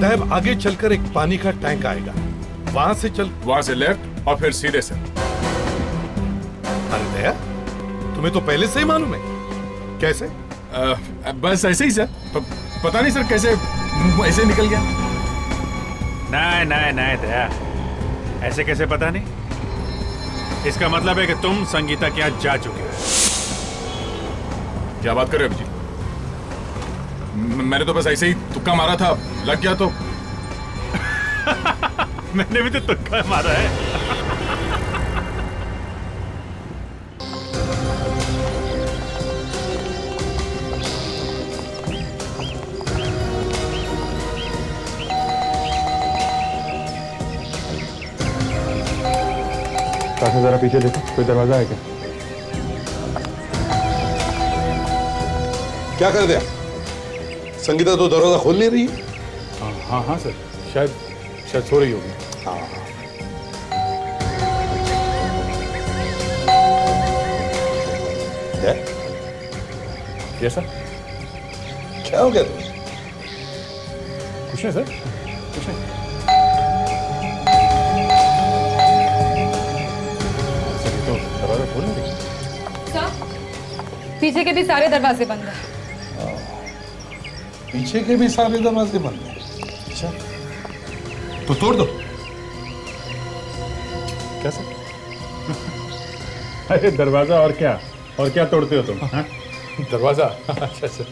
तब आगे चलकर एक पानी का टैंक आएगा, वहां से लेफ्ट और फिर सीधे से। अरे दया, तुम्हें तो पहले से ही मालूम है। कैसे? बस ऐसे ही सर। पता नहीं सर कैसे ऐसे निकल गया। नहीं दया, ऐसे कैसे पता नहीं? इसका मतलब है कि तुम संगीता के यहाँ जा चुके हो। क्या बात कर रहे हो अभिजीत? मैंने तो बस ऐसे ही तुक्का मारा था, लग गया तो। मैंने भी तो तुक्का मारा है। काफी जरा पीछे देखो, कोई दरवाजा है क्या? क्या कर दिया? संगीता तो दरवाजा खोल नहीं रही है। हाँ सर, शायद सो रही होगी। क्या सर? क्या हो गया तुम्हें? कुछ नहीं सर, कुछ नहीं। तो दरवाजा खोल नहीं रही। सर, पीछे के भी सारे दरवाजे बंद हैं। पीछे के भी सारे दरवाजे बंद हैं। अच्छा, तो तोड़ दो। क्या सर? अरे दरवाजा और क्या तोड़ते हो तुम? दरवाजा? अच्छा सर।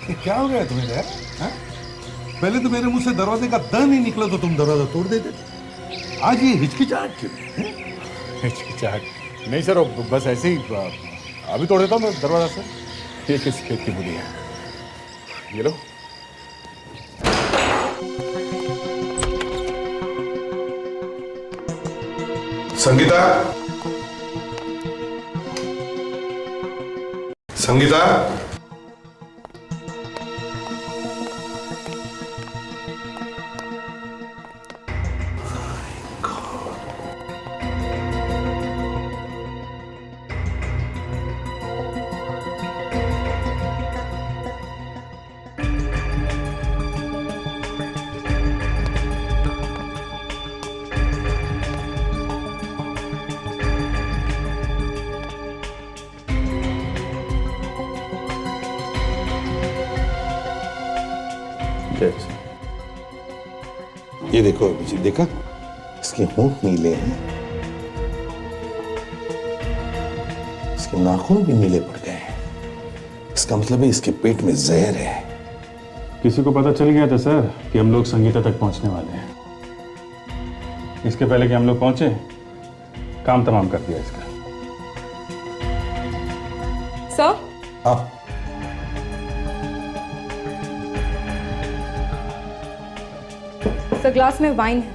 ये क्या हो गया तुम्हें यार? पहले तो मेरे मुंह से दरवाजे का द नहीं निकला तो तुम दरवाजा तोड़ देते। आज ये हिचकिचाहट क्यों? हिचकिचाहट नहीं सर, बस ऐसे ही अभी तोड़ देता हूँ मैं दरवाजा सर। ये किस खेत की बुरी है? ये लो। संगीता, ये देखो अभिजीत, देखा इसके होंठ नीले हैं, इसके नाखून भी नीले पड़ गए हैं। इसका मतलब है इसके पेट में जहर है। किसी को पता चल गया था सर कि हम लोग संगीता तक पहुंचने वाले हैं। इसके पहले कि हम लोग पहुंचे, काम तमाम कर दिया इसका। सर, हाँ, सर ग्लास में वाइन है।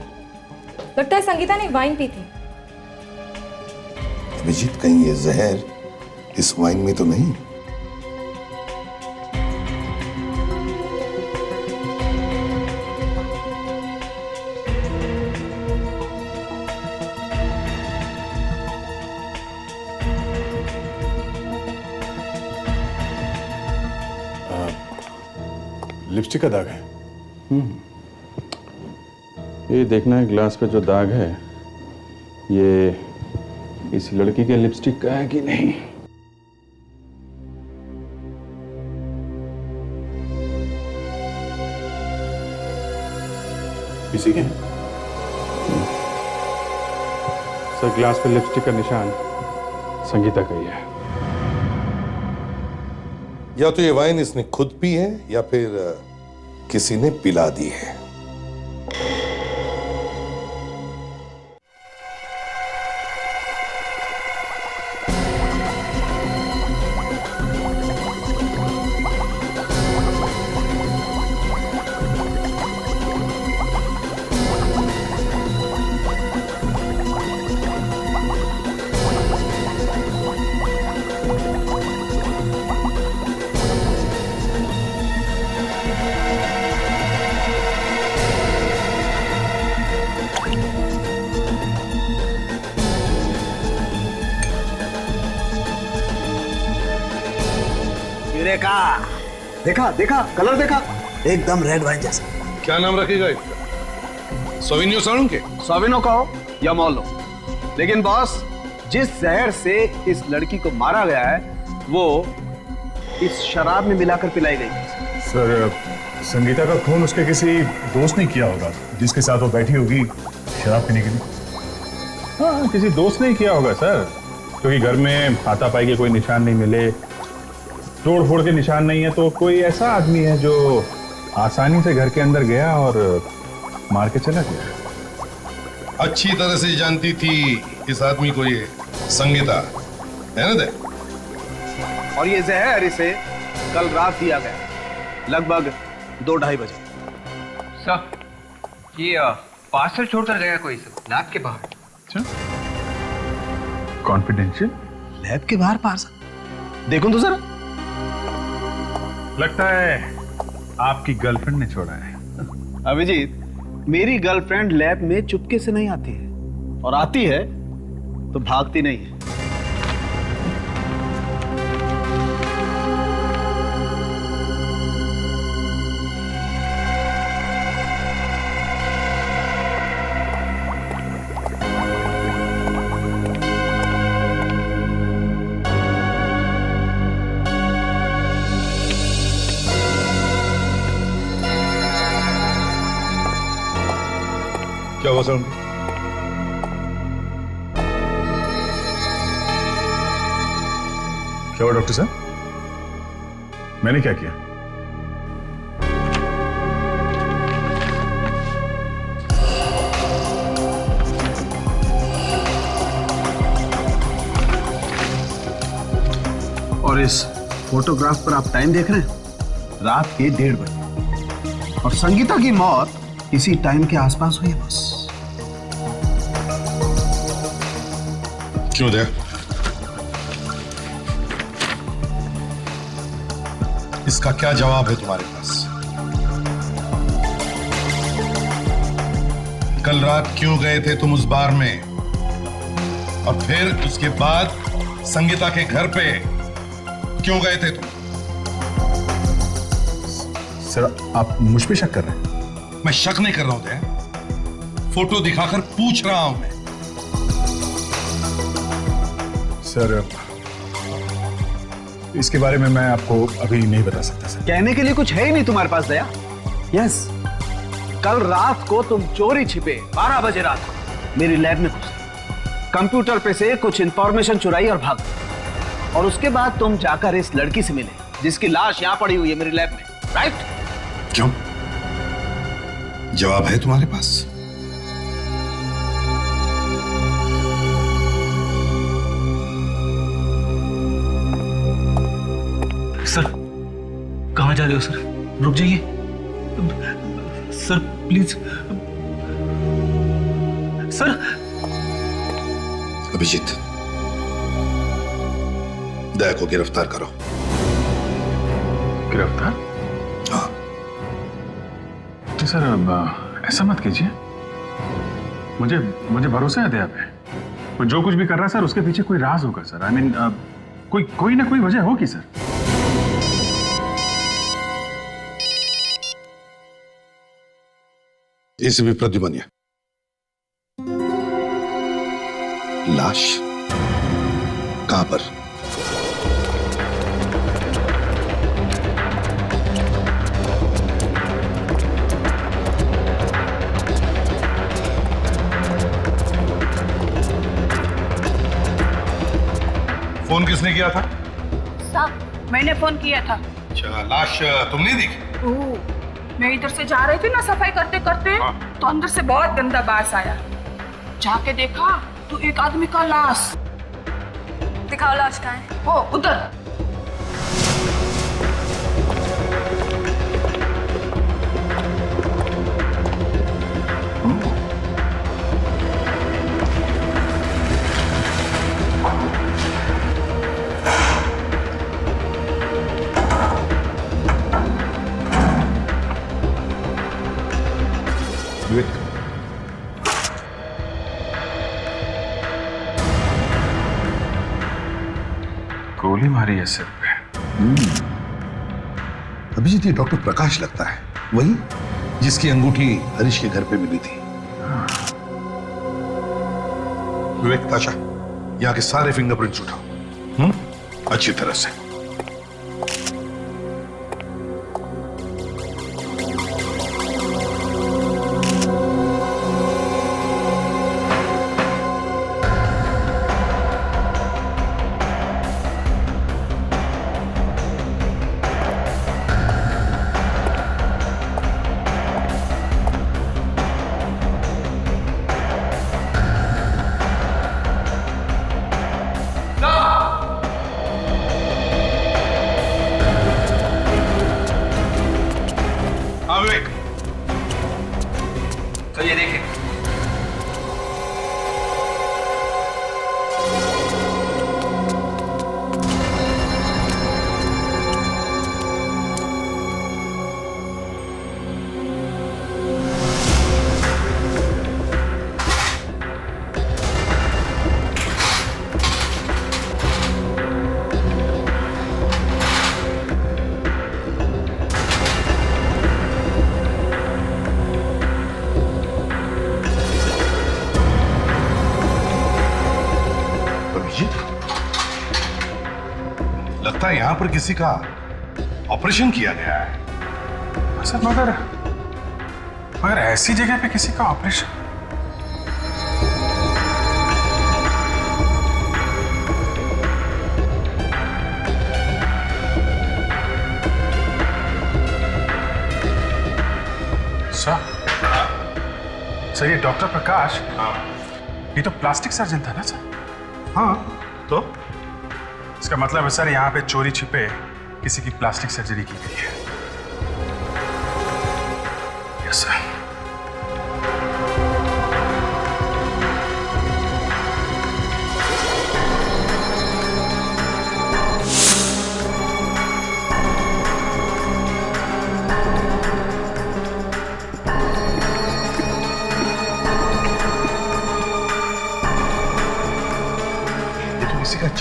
लगता है संगीता ने वाइन पी थी। अभिजीत, कहीं ये जहर इस वाइन में तो नहीं? लिपस्टिक का दाग है। ये देखना है ग्लास पे जो दाग है, ये इस लड़की के लिपस्टिक का है कि नहीं। किसी के? सर ग्लास पे लिपस्टिक का निशान संगीता का ही है। या तो ये वाइन इसने खुद पी है या फिर किसी ने पिला दी है। देखा देखा कलर देखा, एकदम रेड वाइन जैसा। क्या नाम रखेगा इसका? सोविनियो साळुंके? सोविनो का हो या मॉलो, लेकिन बॉस जिस जहर से इस लड़की को मारा गया है वो इस शराब में मिलाकर पिलाई गई। सर संगीता का खून उसके किसी दोस्त ने किया होगा जिसके साथ वो बैठी होगी शराब पीने के लिए। हाँ, किसी दोस्त ने किया होगा सर, क्योंकि घर में हाथापाई के कोई निशान नहीं मिले, तोड़ फोड़ के निशान नहीं है, तो कोई ऐसा आदमी है जो आसानी से घर के अंदर गया और मार के चला गया। अच्छी तरह से जानती थी इस आदमी को ये संगीता, है ना? दे और ये जहर इसे कल रात दिया गया लगभग 2-2:30 बजे। सर ये पार्सल छोड़कर गया कोई लैब के बाहर। अच्छा, कॉन्फिडेंशियल? लैब के बाहर पार्सल? देखो तो जरा। लगता है आपकी गर्लफ्रेंड ने छोड़ा है। अभिजीत, मेरी गर्लफ्रेंड लैब में चुपके से नहीं आती है, और आती है तो भागती नहीं है। क्या हुआ साळुंके? क्या हुआ डॉक्टर साहब? मैंने क्या किया? और इस फोटोग्राफ पर आप टाइम देख रहे हैं, रात के 1:30 बजे, और संगीता की मौत इसी टाइम के आसपास हुई है। बस क्यों दे? इसका क्या जवाब है तुम्हारे पास? कल रात क्यों गए थे तुम उस बार में? और फिर उसके बाद संगीता के घर पे क्यों गए थे तुम? सर, आप मुझ पे शक कर रहे हैं? मैं शक नहीं कर रहा हूं दया, फोटो दिखाकर पूछ रहा हूं मैं। सर, इसके बारे में मैं आपको अभी नहीं बता सकता सर। कहने के लिए कुछ है ही नहीं तुम्हारे पास दया? यस, कल रात को तुम चोरी छिपे 12 बजे रात को मेरी लैब में घुसे, कंप्यूटर पे से कुछ इंफॉर्मेशन चुराई और भाग गए। और उसके बाद तुम जाकर इस लड़की से मिले जिसकी लाश यहां पड़ी हुई है मेरी लैब में, राइट? क्यों? जवाब है तुम्हारे पास? सर, कहां जा रहे हो सर? रुक जाइए सर, प्लीज सर। अभिजीत, दया को गिरफ्तार करो। गिरफ्तार? हाँ। तो सर, अब ऐसा मत कीजिए, मुझे भरोसा है दया पे। वो जो कुछ भी कर रहा है सर, उसके पीछे कोई राज होगा सर। आई मीन, कोई ना कोई वजह होगी सर। एसीपी प्रद्युमन, लाश कहां पर? फोन किसने किया था? साहब, मैंने फोन किया था। अच्छा, लाश तुमने देखी? मैं इधर से जा रही थी ना सफाई करते करते, तो अंदर से बहुत गंदा बास आया। जाके देखा तो एक आदमी का लाश। दिखाओ लाश कहाँ है? वो उधर। गोली मारी है सिर पे। अभिजीत, ये डॉक्टर प्रकाश लगता है, वही जिसकी अंगूठी हरीश के घर पे मिली थी। विवेक, ताशा, यहाँ के सारे फिंगरप्रिंट्स उठाओ अच्छी तरह से। तो ये देखिए, लगता है यहां पर किसी का ऑपरेशन किया गया है। सर, मगर ऐसी जगह पे किसी का ऑपरेशन? सर, ये डॉक्टर प्रकाश, ये तो प्लास्टिक सर्जन था ना सर? हाँ, तो इसका मतलब है सर, यहाँ पे चोरी छिपे किसी की प्लास्टिक सर्जरी की गई है। Yes sir.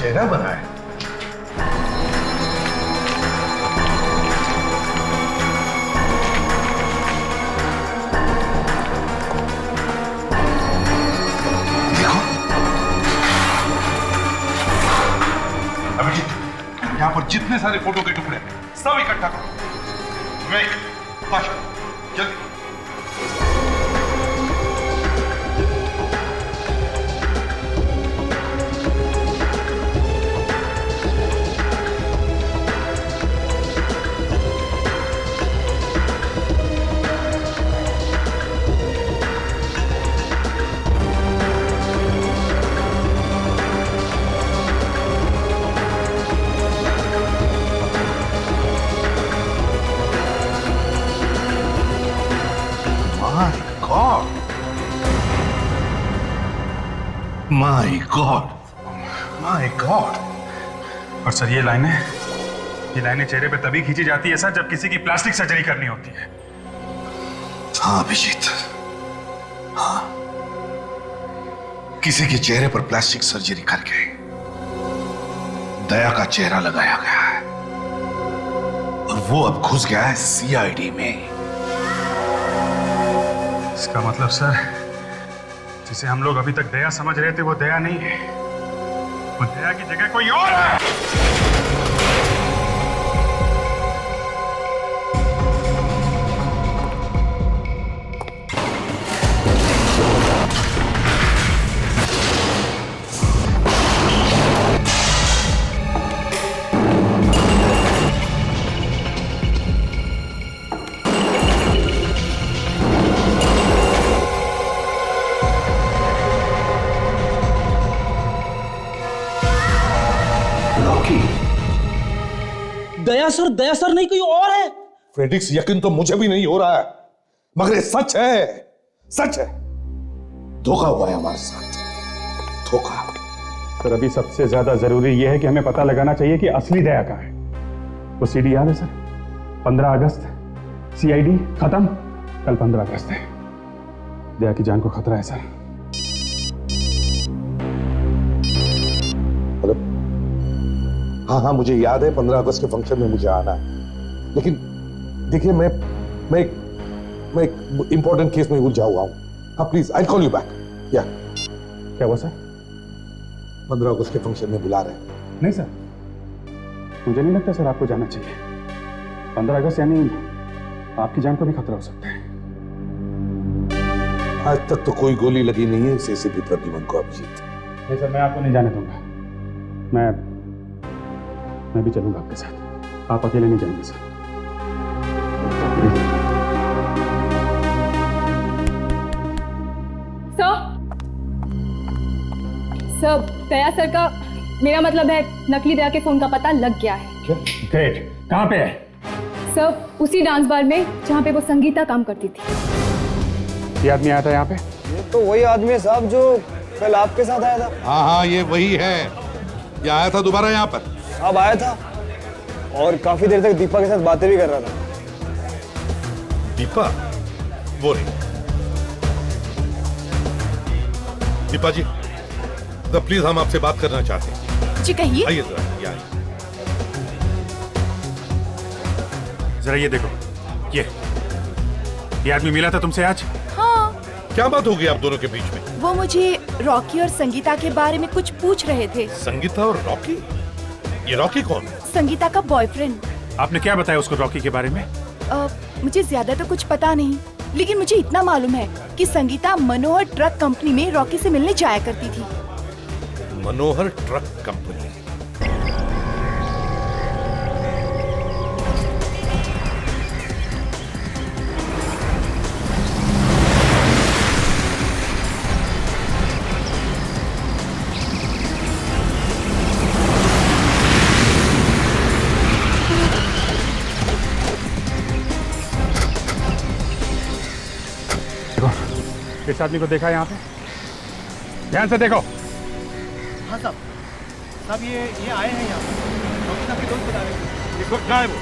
चेहरा बना है। यहाँ पर जितने सारे फोटो के टुकड़े सब इकट्ठा करो। वेट, फास्ट, जल्दी। My God. और सर ये लाइनें चेहरे पे तभी खींची जाती है सर जब किसी की प्लास्टिक सर्जरी करनी होती है। हाँ अभिजीत, हाँ, किसी के चेहरे पर प्लास्टिक सर्जरी करके दया का चेहरा लगाया गया है और वो अब घुस गया है सीआईडी में। इसका मतलब सर जिसे हम लोग अभी तक दया समझ रहे थे वो दया नहीं है, वो दया की जगह कोई और है। दया सर नहीं कोई और है। फेडिक्स, यकीन तो मुझे भी नहीं हो रहा है, मगर ये सच है, सच है। धोखा हुआ है हमारे साथ, धोखा। सर अभी सबसे ज्यादा जरूरी यह है कि हमें पता लगाना चाहिए कि असली दया कहाँ है। वो सीडी याद है सर? 15 अगस्त सीआईडी खत्म, कल 15 अगस्त है। दया की जान को खतरा है सर। हाँ हाँ मुझे याद है 15 अगस्त के फंक्शन में मुझे आना है, लेकिन देखिए मैं एक इंपॉर्टेंट केस में उलझा हुआ हूँ। हाँ please, I call you back. या क्या हुआ सर? 15 अगस्त के फंक्शन में बुला रहे हैं। नहीं सर, मुझे नहीं लगता सर आपको जाना चाहिए। 15 अगस्त यानी आपकी जान को भी खतरा हो सकता है। आज तक तो कोई गोली लगी नहीं है इस एसीपी प्रद्युमन को। अभिजीत नहीं सर, मैं आपको नहीं जाने दूंगा। मैं भी चलूंगा आपके साथ, आप अकेले नहीं जाएंगे सर। सर, दया सर का, मेरा मतलब है नकली दया के फोन का पता लग गया है। ग्रेट, कहाँ पे है? सर, उसी डांस बार में जहाँ पे वो संगीता काम करती थी। ये आदमी आया था यहाँ पे? ये तो वही आदमी है साहब जो कल आपके साथ आया था। हाँ हाँ ये वही है। ये आया था दोबारा यहाँ पर? अब आया था और काफी देर तक दीपा के साथ बातें भी कर रहा था। दीपा? वो नहीं। दीपा जी, तो प्लीज हम आपसे बात करना चाहते हैं। जी कहिए। आइए जरा, जरा ये देखो, ये आदमी मिला था तुमसे आज? हाँ। क्या बात होगी आप दोनों के बीच में? वो मुझे रॉकी और संगीता के बारे में कुछ पूछ रहे थे। संगीता और रॉकी? ये रॉकी कौन है? संगीता का बॉयफ्रेंड। आपने क्या बताया उसको रॉकी के बारे में? मुझे ज्यादा तो कुछ पता नहीं, लेकिन मुझे इतना मालूम है कि संगीता मनोहर ट्रक कंपनी में रॉकी से मिलने जाया करती थी। मनोहर ट्रक कंपनी? इस आदमी को देखा यहाँ पे? ध्यान से देखो। हाँ साहब, साहब ये आए हैं यहाँ पे दोस्त बता रहे हैं। ये कहाँ है वो?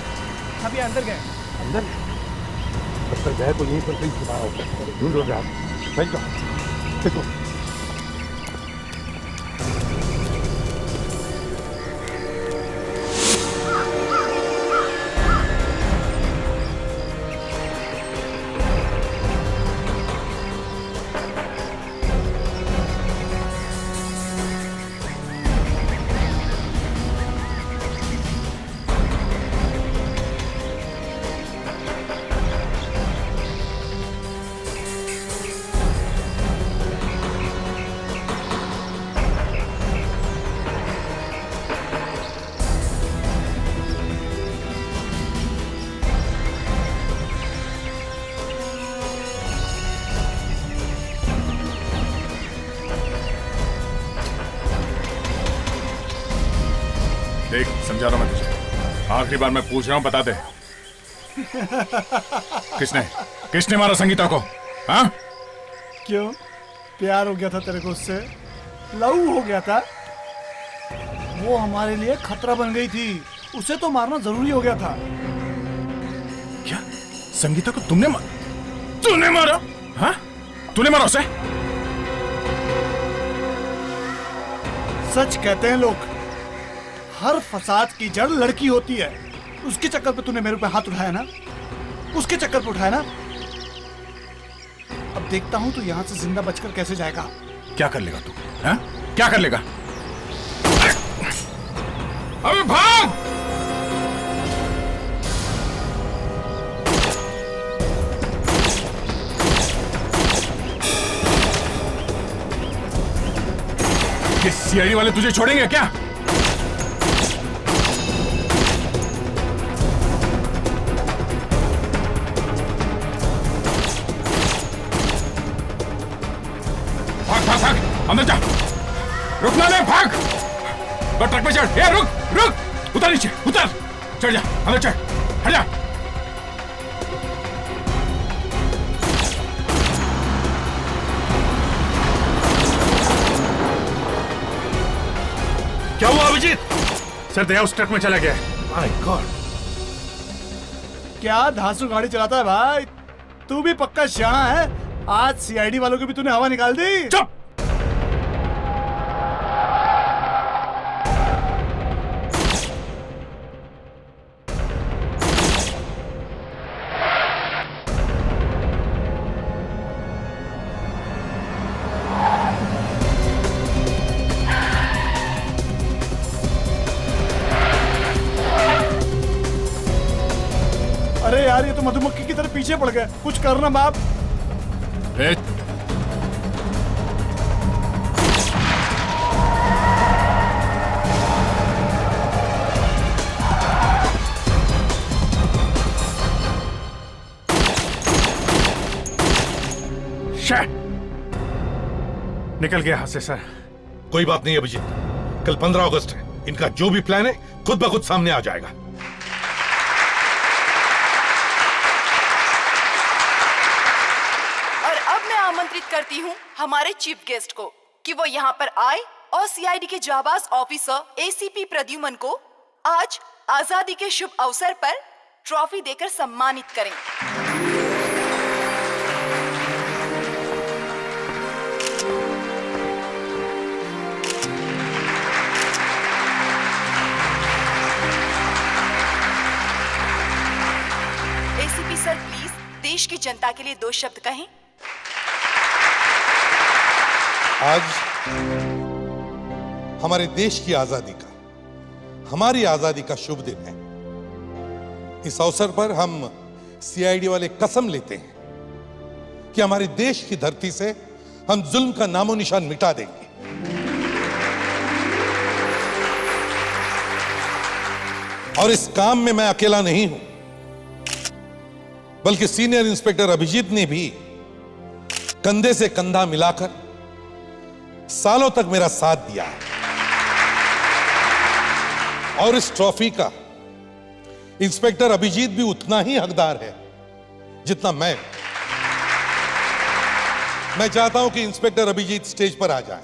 साहब ये अंदर गए। अंदर? अंदर गए तो यहीं पर कहीं छुपा होगा। ढूंढ लो आप। बैठ जाओ, देखो। देख समझा रहा हूं मैं तुझे, आखिरी बार मैं पूछ रहा हूं, बता दे किसने मारा संगीता को? हाँ? क्यों, प्यार हो गया था तेरे को उससे? लव हो गया था? वो हमारे लिए खतरा बन गई थी, उसे तो मारना जरूरी हो गया था। क्या संगीता को तूने मारा? हाँ? तूने मारा उसे? सच कहते हैं लोग, हर फसाद की जड़ लड़की होती है। उसके चक्कर पे तूने मेरे पे हाथ उठाया ना, उसके चक्कर पे उठाया ना। अब देखता हूं तू यहां से जिंदा बचकर कैसे जाएगा। क्या कर लेगा तू? हाँ? क्या कर लेगा? अबे भाग! ये सीआईडी वाले तुझे छोड़ेंगे क्या? भाग अंदर जा, रुकना नहीं, भाग। ट्रक में चढ़, ए रुक, उतर नीचे, उतर, चढ़ जा, अंदर चढ़, हट जा। क्या हुआ अभिजीत? सर दया उस ट्रक में चला गया है। माय गॉड, क्या धांसू गाड़ी चलाता है भाई, तू भी पक्का शाना है। आज सीआईडी वालों की भी तूने हवा निकाल दी। चुप! अरे यार, ये तो मधुमक्खी की तरह पीछे पड़ गए, कुछ करना बाप। निकल गया हाथ से सर। कोई बात नहीं अभिजीत, कल 15 अगस्त है, इनका जो भी प्लान है खुद ब खुद सामने आ जाएगा। और अब मैं आमंत्रित करती हूँ हमारे चीफ गेस्ट को कि वो यहाँ पर आए और सीआईडी के जाबाज ऑफिसर एसीपी प्रद्युमन को आज आजादी के शुभ अवसर पर ट्रॉफी देकर सम्मानित करें। एसीपी सर प्लीज देश की जनता के लिए 2 शब्द कहें। आज हमारे देश की आजादी का, हमारी आजादी का शुभ दिन है। इस अवसर पर हम सीआईडी वाले कसम लेते हैं कि हमारे देश की धरती से हम जुल्म का नामो निशान मिटा देंगे। और इस काम में मैं अकेला नहीं हूं, बल्कि सीनियर इंस्पेक्टर अभिजीत ने भी कंधे से कंधा मिलाकर सालों तक मेरा साथ दिया है। और इस ट्रॉफी का इंस्पेक्टर अभिजीत भी उतना ही हकदार है जितना मैं चाहता हूं कि इंस्पेक्टर अभिजीत स्टेज पर आ जाए।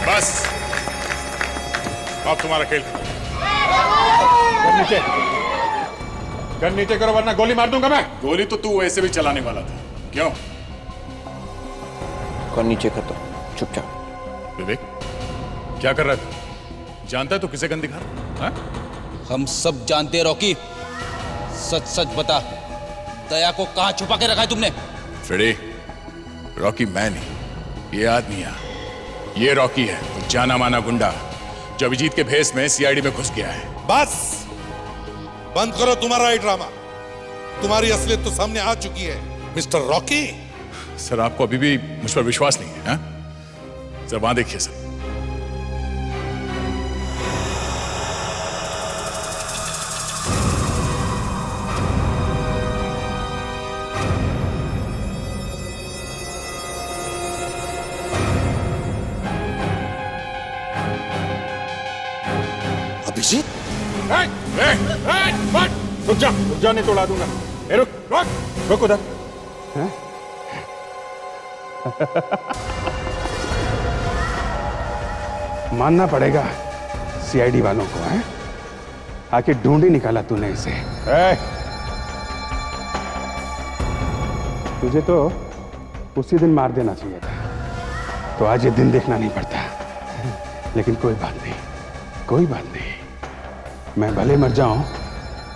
बस अब तुम्हारा खेल गन नीचे करो वरना गोली मार दूंगा मैं। गोली तो तू वैसे भी चलाने वाला था, क्यों? गन नीचे कर दो, चुपचाप। विवेक क्या कर रहा था? जानता है तो किसे गन दिखा रहा? हम सब जानते हैं रॉकी, सच सच बता, दया को कहां छुपा के रखा है तुमने? फ्रेडी, रॉकी मैं नहीं, ये आदमी है। ये रॉकी है, वो जाना माना गुंडा जो अभिजीत के भेस में सीआईडी में घुस गया है। बस बंद करो तुम्हारा ये ड्रामा। तुम्हारी असलियत तो सामने आ चुकी है मिस्टर रॉकी। सर आपको अभी भी मुझ पर विश्वास नहीं है? सर वहां देखिए सर। अभिजीत, रुक जा नहीं तो उड़ा दूंगा। रुक उधर। मानना पड़ेगा सीआईडी वालों को, है? आखिर ढूंढ ही निकाला तूने इसे। तुझे तो उसी दिन मार देना चाहिए था, तो आज ये दिन देखना नहीं पड़ता। लेकिन कोई बात नहीं, कोई बात नहीं। मैं भले मर जाऊं,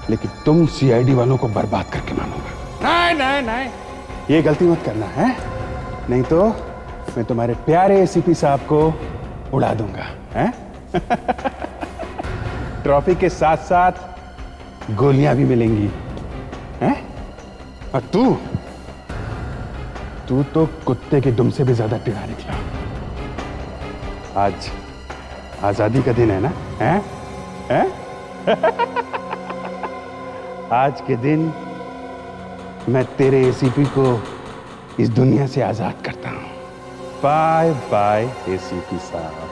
लेकिन तुम सीआईडी वालों को बर्बाद करके मानूंगा। नहीं, ये गलती मत करना है, नहीं तो मैं तुम्हारे प्यारे एसीपी साहब को उड़ा दूंगा, हैं? ट्रॉफी के साथ साथ गोलियां भी मिलेंगी, हैं? और तू तो कुत्ते के दुम से भी ज्यादा टेढ़ा निकला। आज आजादी का दिन है ना, हैं? आज के दिन मैं तेरे एसीपी को इस दुनिया से आजाद करता हूं। बाय बाय एसीपी साहब।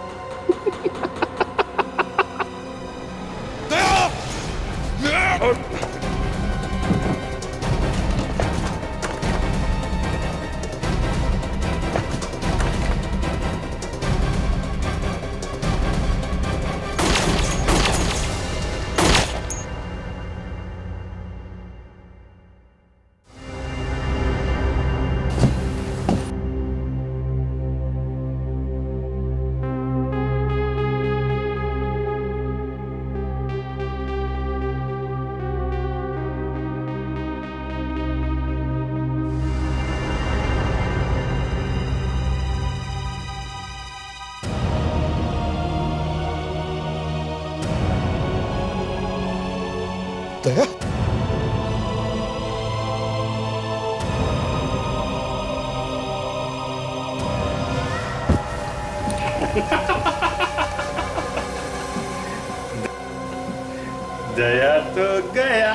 दया, दया तो गया।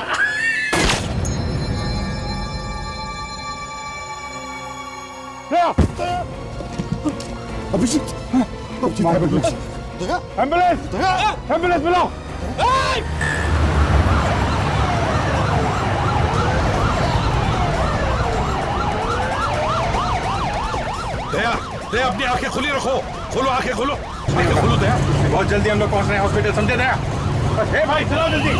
अभिजीत, एम्बुलेंस बुलाओ। दया अपनी आंखें खुली रखो। खोलो आंखें, खोलो आंखें, खोलो दया। बहुत जल्दी हम लोग पहुंच रहे हैं हॉस्पिटल, समझे दया? हे भाई चलो जल्दी।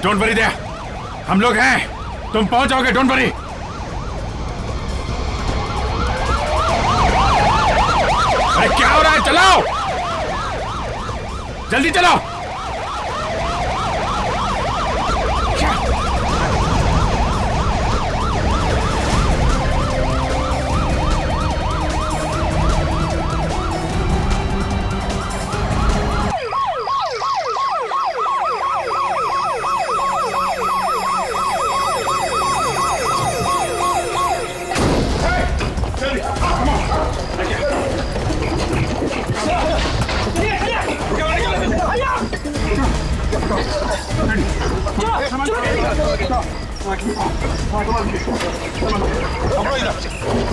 डोंट वरी दया, हम लोग हैं, तुम पहुंच जाओगे, डोंट वरी। अरे क्या हो रहा है, चलाओ जल्दी चलाओ।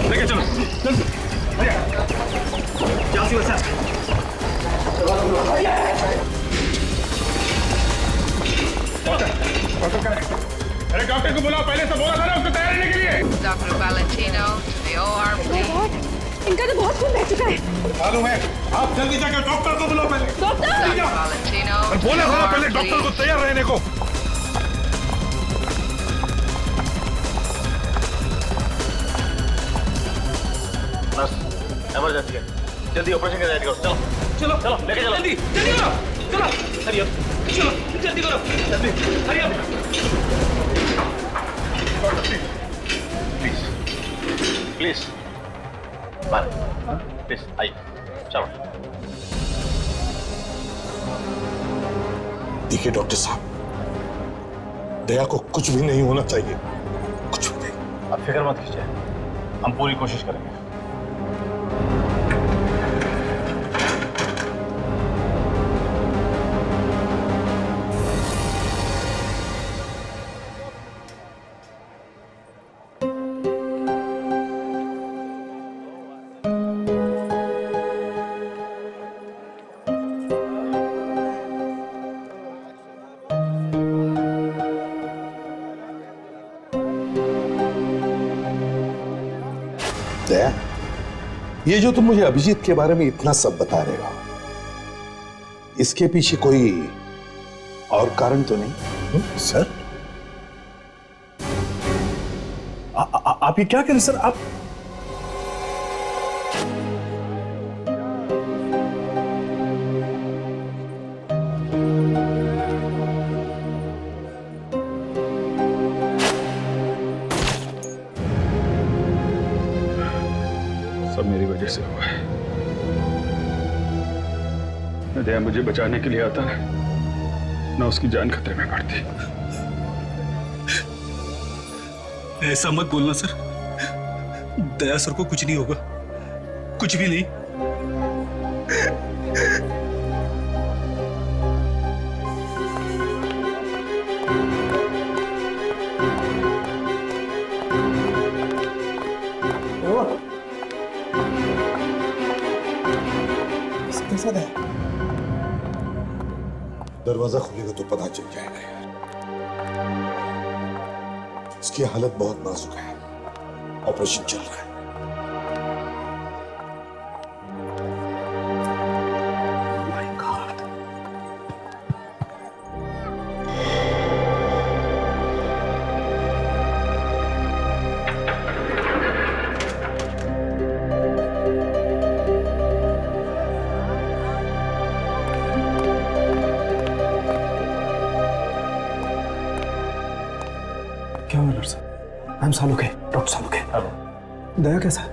लेके चलो जल्दी। अरे डॉक्टर को बुलाओ, पहले से बोला था ना उसको तैयार रहने के लिए। Doctor Valentino to the OR please। इनका तो बहुत खून बह चुका है। मालूम है, आप जल्दी जाकर डॉक्टर को बुलाओ पहले। डॉक्टर वैलेंटिनो बोला था ना पहले डॉक्टर को तैयार रहने को। इमरजेंसी है, जल्दी ऑपरेशन की तैयारी करो। चलो चलो चलो लेके चलो, जल्दी जल्दी करो, चलो हरी अप, चलो जल्दी करो, जल्दी hurry up. Please please please आइए, चलो। देखिए डॉक्टर साहब, दया को कुछ भी नहीं होना चाहिए, कुछ भी नहीं। आप फिक्र मत कीजिए, हम पूरी कोशिश करेंगे। दया, ये जो तुम मुझे अभिजीत के बारे में इतना सब बता रहे हो, इसके पीछे कोई और कारण तो नहीं? सर आप ये क्या करें सर? आप सब मेरी वजह से हुआ है। न दया मुझे बचाने के लिए आता है, न उसकी जान खतरे में पड़ती। ऐसा मत बोलना सर, दया सर को कुछ नहीं होगा, कुछ भी नहीं। कैसा है? दरवाजा खुलेगा तो पता चल जाएगा यार। उसकी हालत बहुत नाजुक है, ऑपरेशन चल रहा है। क्या हुआ nurse? I am Saluke, doctor Saluke. Daya कैसा है?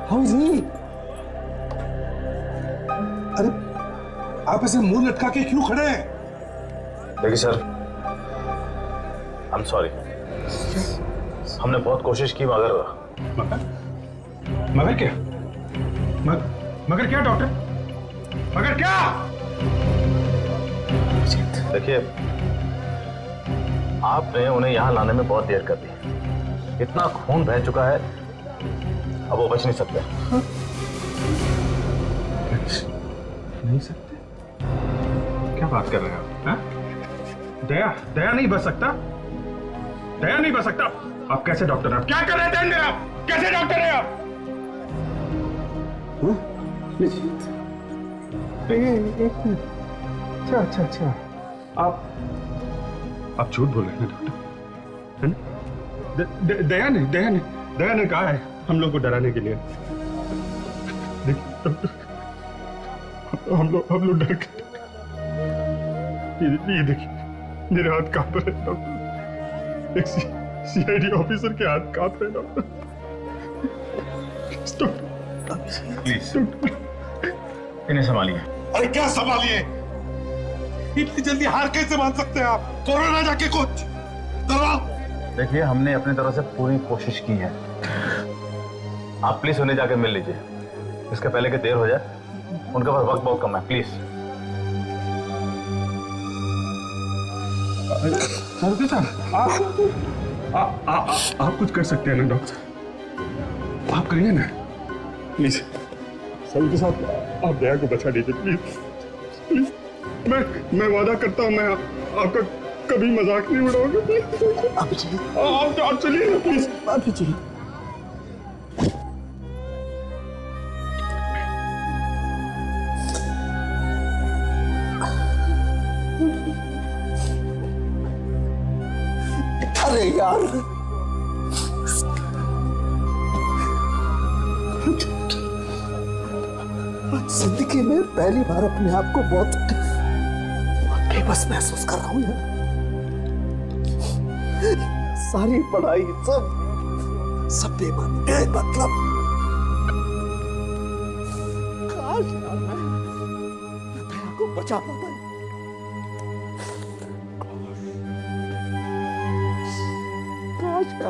How is he? अरे आप ऐसे मुंह लटका के क्यों खड़े हैं? देखिए सर, आई एम सॉरी, हमने बहुत कोशिश की मगर क्या? मगर क्या डॉक्टर? मगर क्या? देखिए, आपने उन्हें यहां लाने में बहुत देर कर दी। इतना खून बह चुका है, अब वो बच नहीं सकते। नहीं सकते? क्या बात कर रहे हैं आप? हाँ? दया नहीं बच सकता? दया नहीं बच सकता? आप कैसे डॉक्टर हैं? आप क्या कर रहे थे अंदर? आप कैसे डॉक्टर हैं आप? अच्छा, आप झूठ बोल रहे हैं डॉक्टर, है ना? दया ने कहा है हम लोग को डराने के लिए। देखिए डॉक्टर, हम लोग डर गए। ये देखिए, मेरे हाथ कांप रहे हैं डॉक्टर। एक सीआईडी ऑफिसर के हाथ कांप रहे हैं डॉक्टर। प्लीज इन्हें संभालिए। अरे क्या संभालिए? इतनी जल्दी हार कैसे मान सकते हैं आप? कोरोना जाके कुछ करवाओ। देखिए, हमने अपनी तरफ से पूरी कोशिश की है। आप प्लीज उन्हें जाके मिल लीजिए, इसके पहले कि देर हो जाए। उनके पास वक्त बहुत कम है, प्लीज। आप कुछ कर सकते हैं ना डॉक्टर? आप करिए ना प्लीज। सबके साथ आप दया को बचा दीजिए प्लीज, प्लीज। मैं वादा करता हूँ, मैं आपका कभी मजाक नहीं उड़ाऊंगा। आप चलिए ना प्लीज। आप चलिए। अरे यार, जिंदगी में पहली बार अपने आप को बहुत बेबस महसूस कर रहा हूं यार। सारी पढ़ाई सब बेमानी, मतलब काश यार मैं दया को बचा पाता है। काश का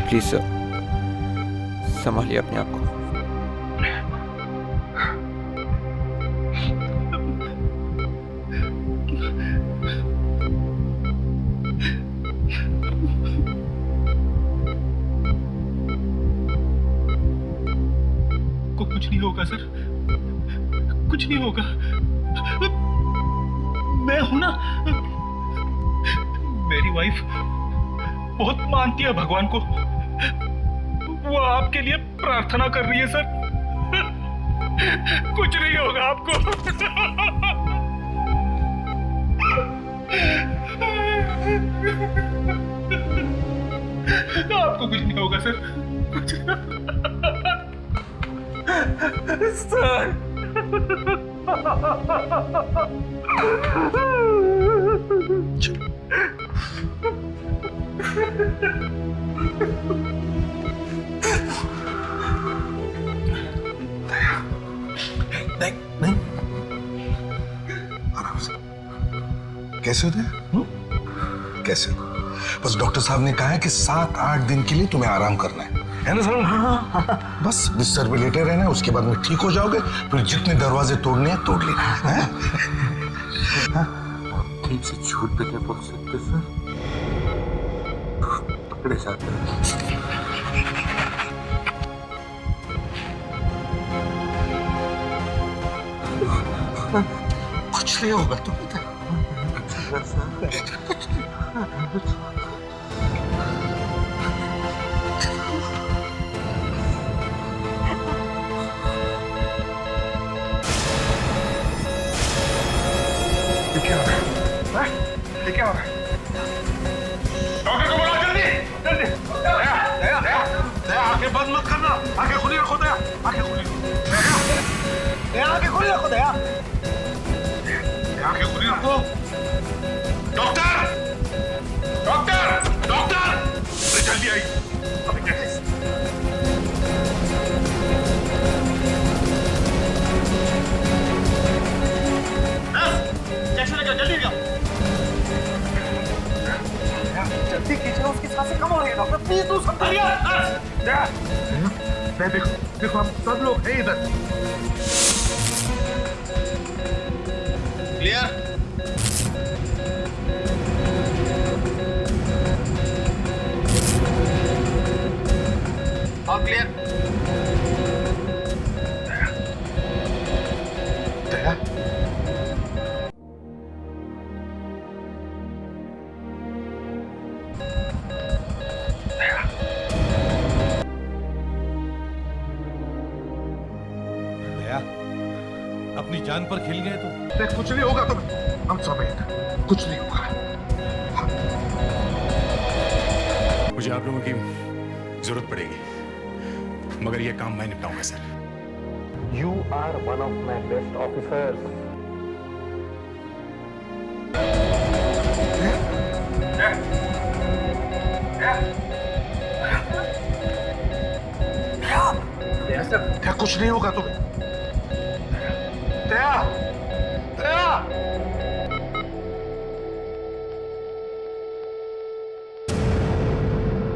प्लीज सर, संभालिए अपने आप को। कुछ नहीं होगा सर, कुछ नहीं होगा। मैं हूं ना, मेरी वाइफ बहुत मानती है भगवान को, वो आपके लिए प्रार्थना कर रही है सर। कुछ नहीं होगा आपको। आपको कुछ नहीं होगा सर, कुछ सर। नहीं, आराम से। कैसे हो दया? कैसे हो? बस डॉक्टर साहब ने कहा है कि 7-8 दिन के लिए तुम्हें आराम करना है ना सर? हाँ। बस बिस्तर पे लेटे रहना है, उसके बाद में ठीक हो जाओगे। फिर जितने दरवाजे तोड़ने हैं तोड़ लेना है। ठीक से झूठ पे नहीं बोल सकते सर, पकड़े जाते हैं। कुछ नहीं होगा तुम क्या हो रहा है? ये क्या हो रहा है? डॉक्टर को बुलाओ जल्दी, जल्दी। दया, आंखें बंद मत करना, आंखें खुली रखो दया, आंखें खुली रखो। दया, आंखें खुली रखो दया, आंखें खुली रखो। डॉक्टर, डॉक्टर, डॉक्टर, जल्दी आइए। अभी कैसे? इंजेक्शन लेकर जल्दी जाओ। जल्दी कीजिए, उसकी सांसें कम हो रही है डॉक्टर, प्लीज डू समथिंग। देखो देखो, हम सब लोग हैं इधर। क्लियर? All clear? दया, अपनी जान पर खेल गए तुम। देख, कुछ नहीं होगा तुम्हें, हम सब हैं, कुछ नहीं होगा। मुझे आप लोगों की जरूरत पड़ेगी, मगर यह काम मैं निपटाऊंगा sir. You are one of my best officers. क्या कुछ नहीं होगा तुम्हें? दया, दया।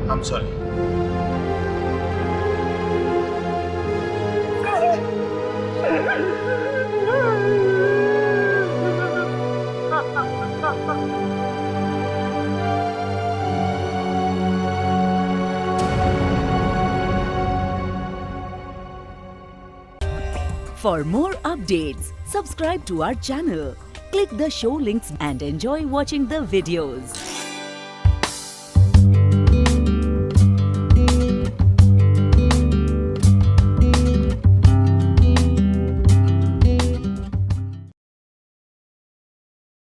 I'm sorry. For more updates, subscribe to our channel, click the show links and enjoy watching the videos.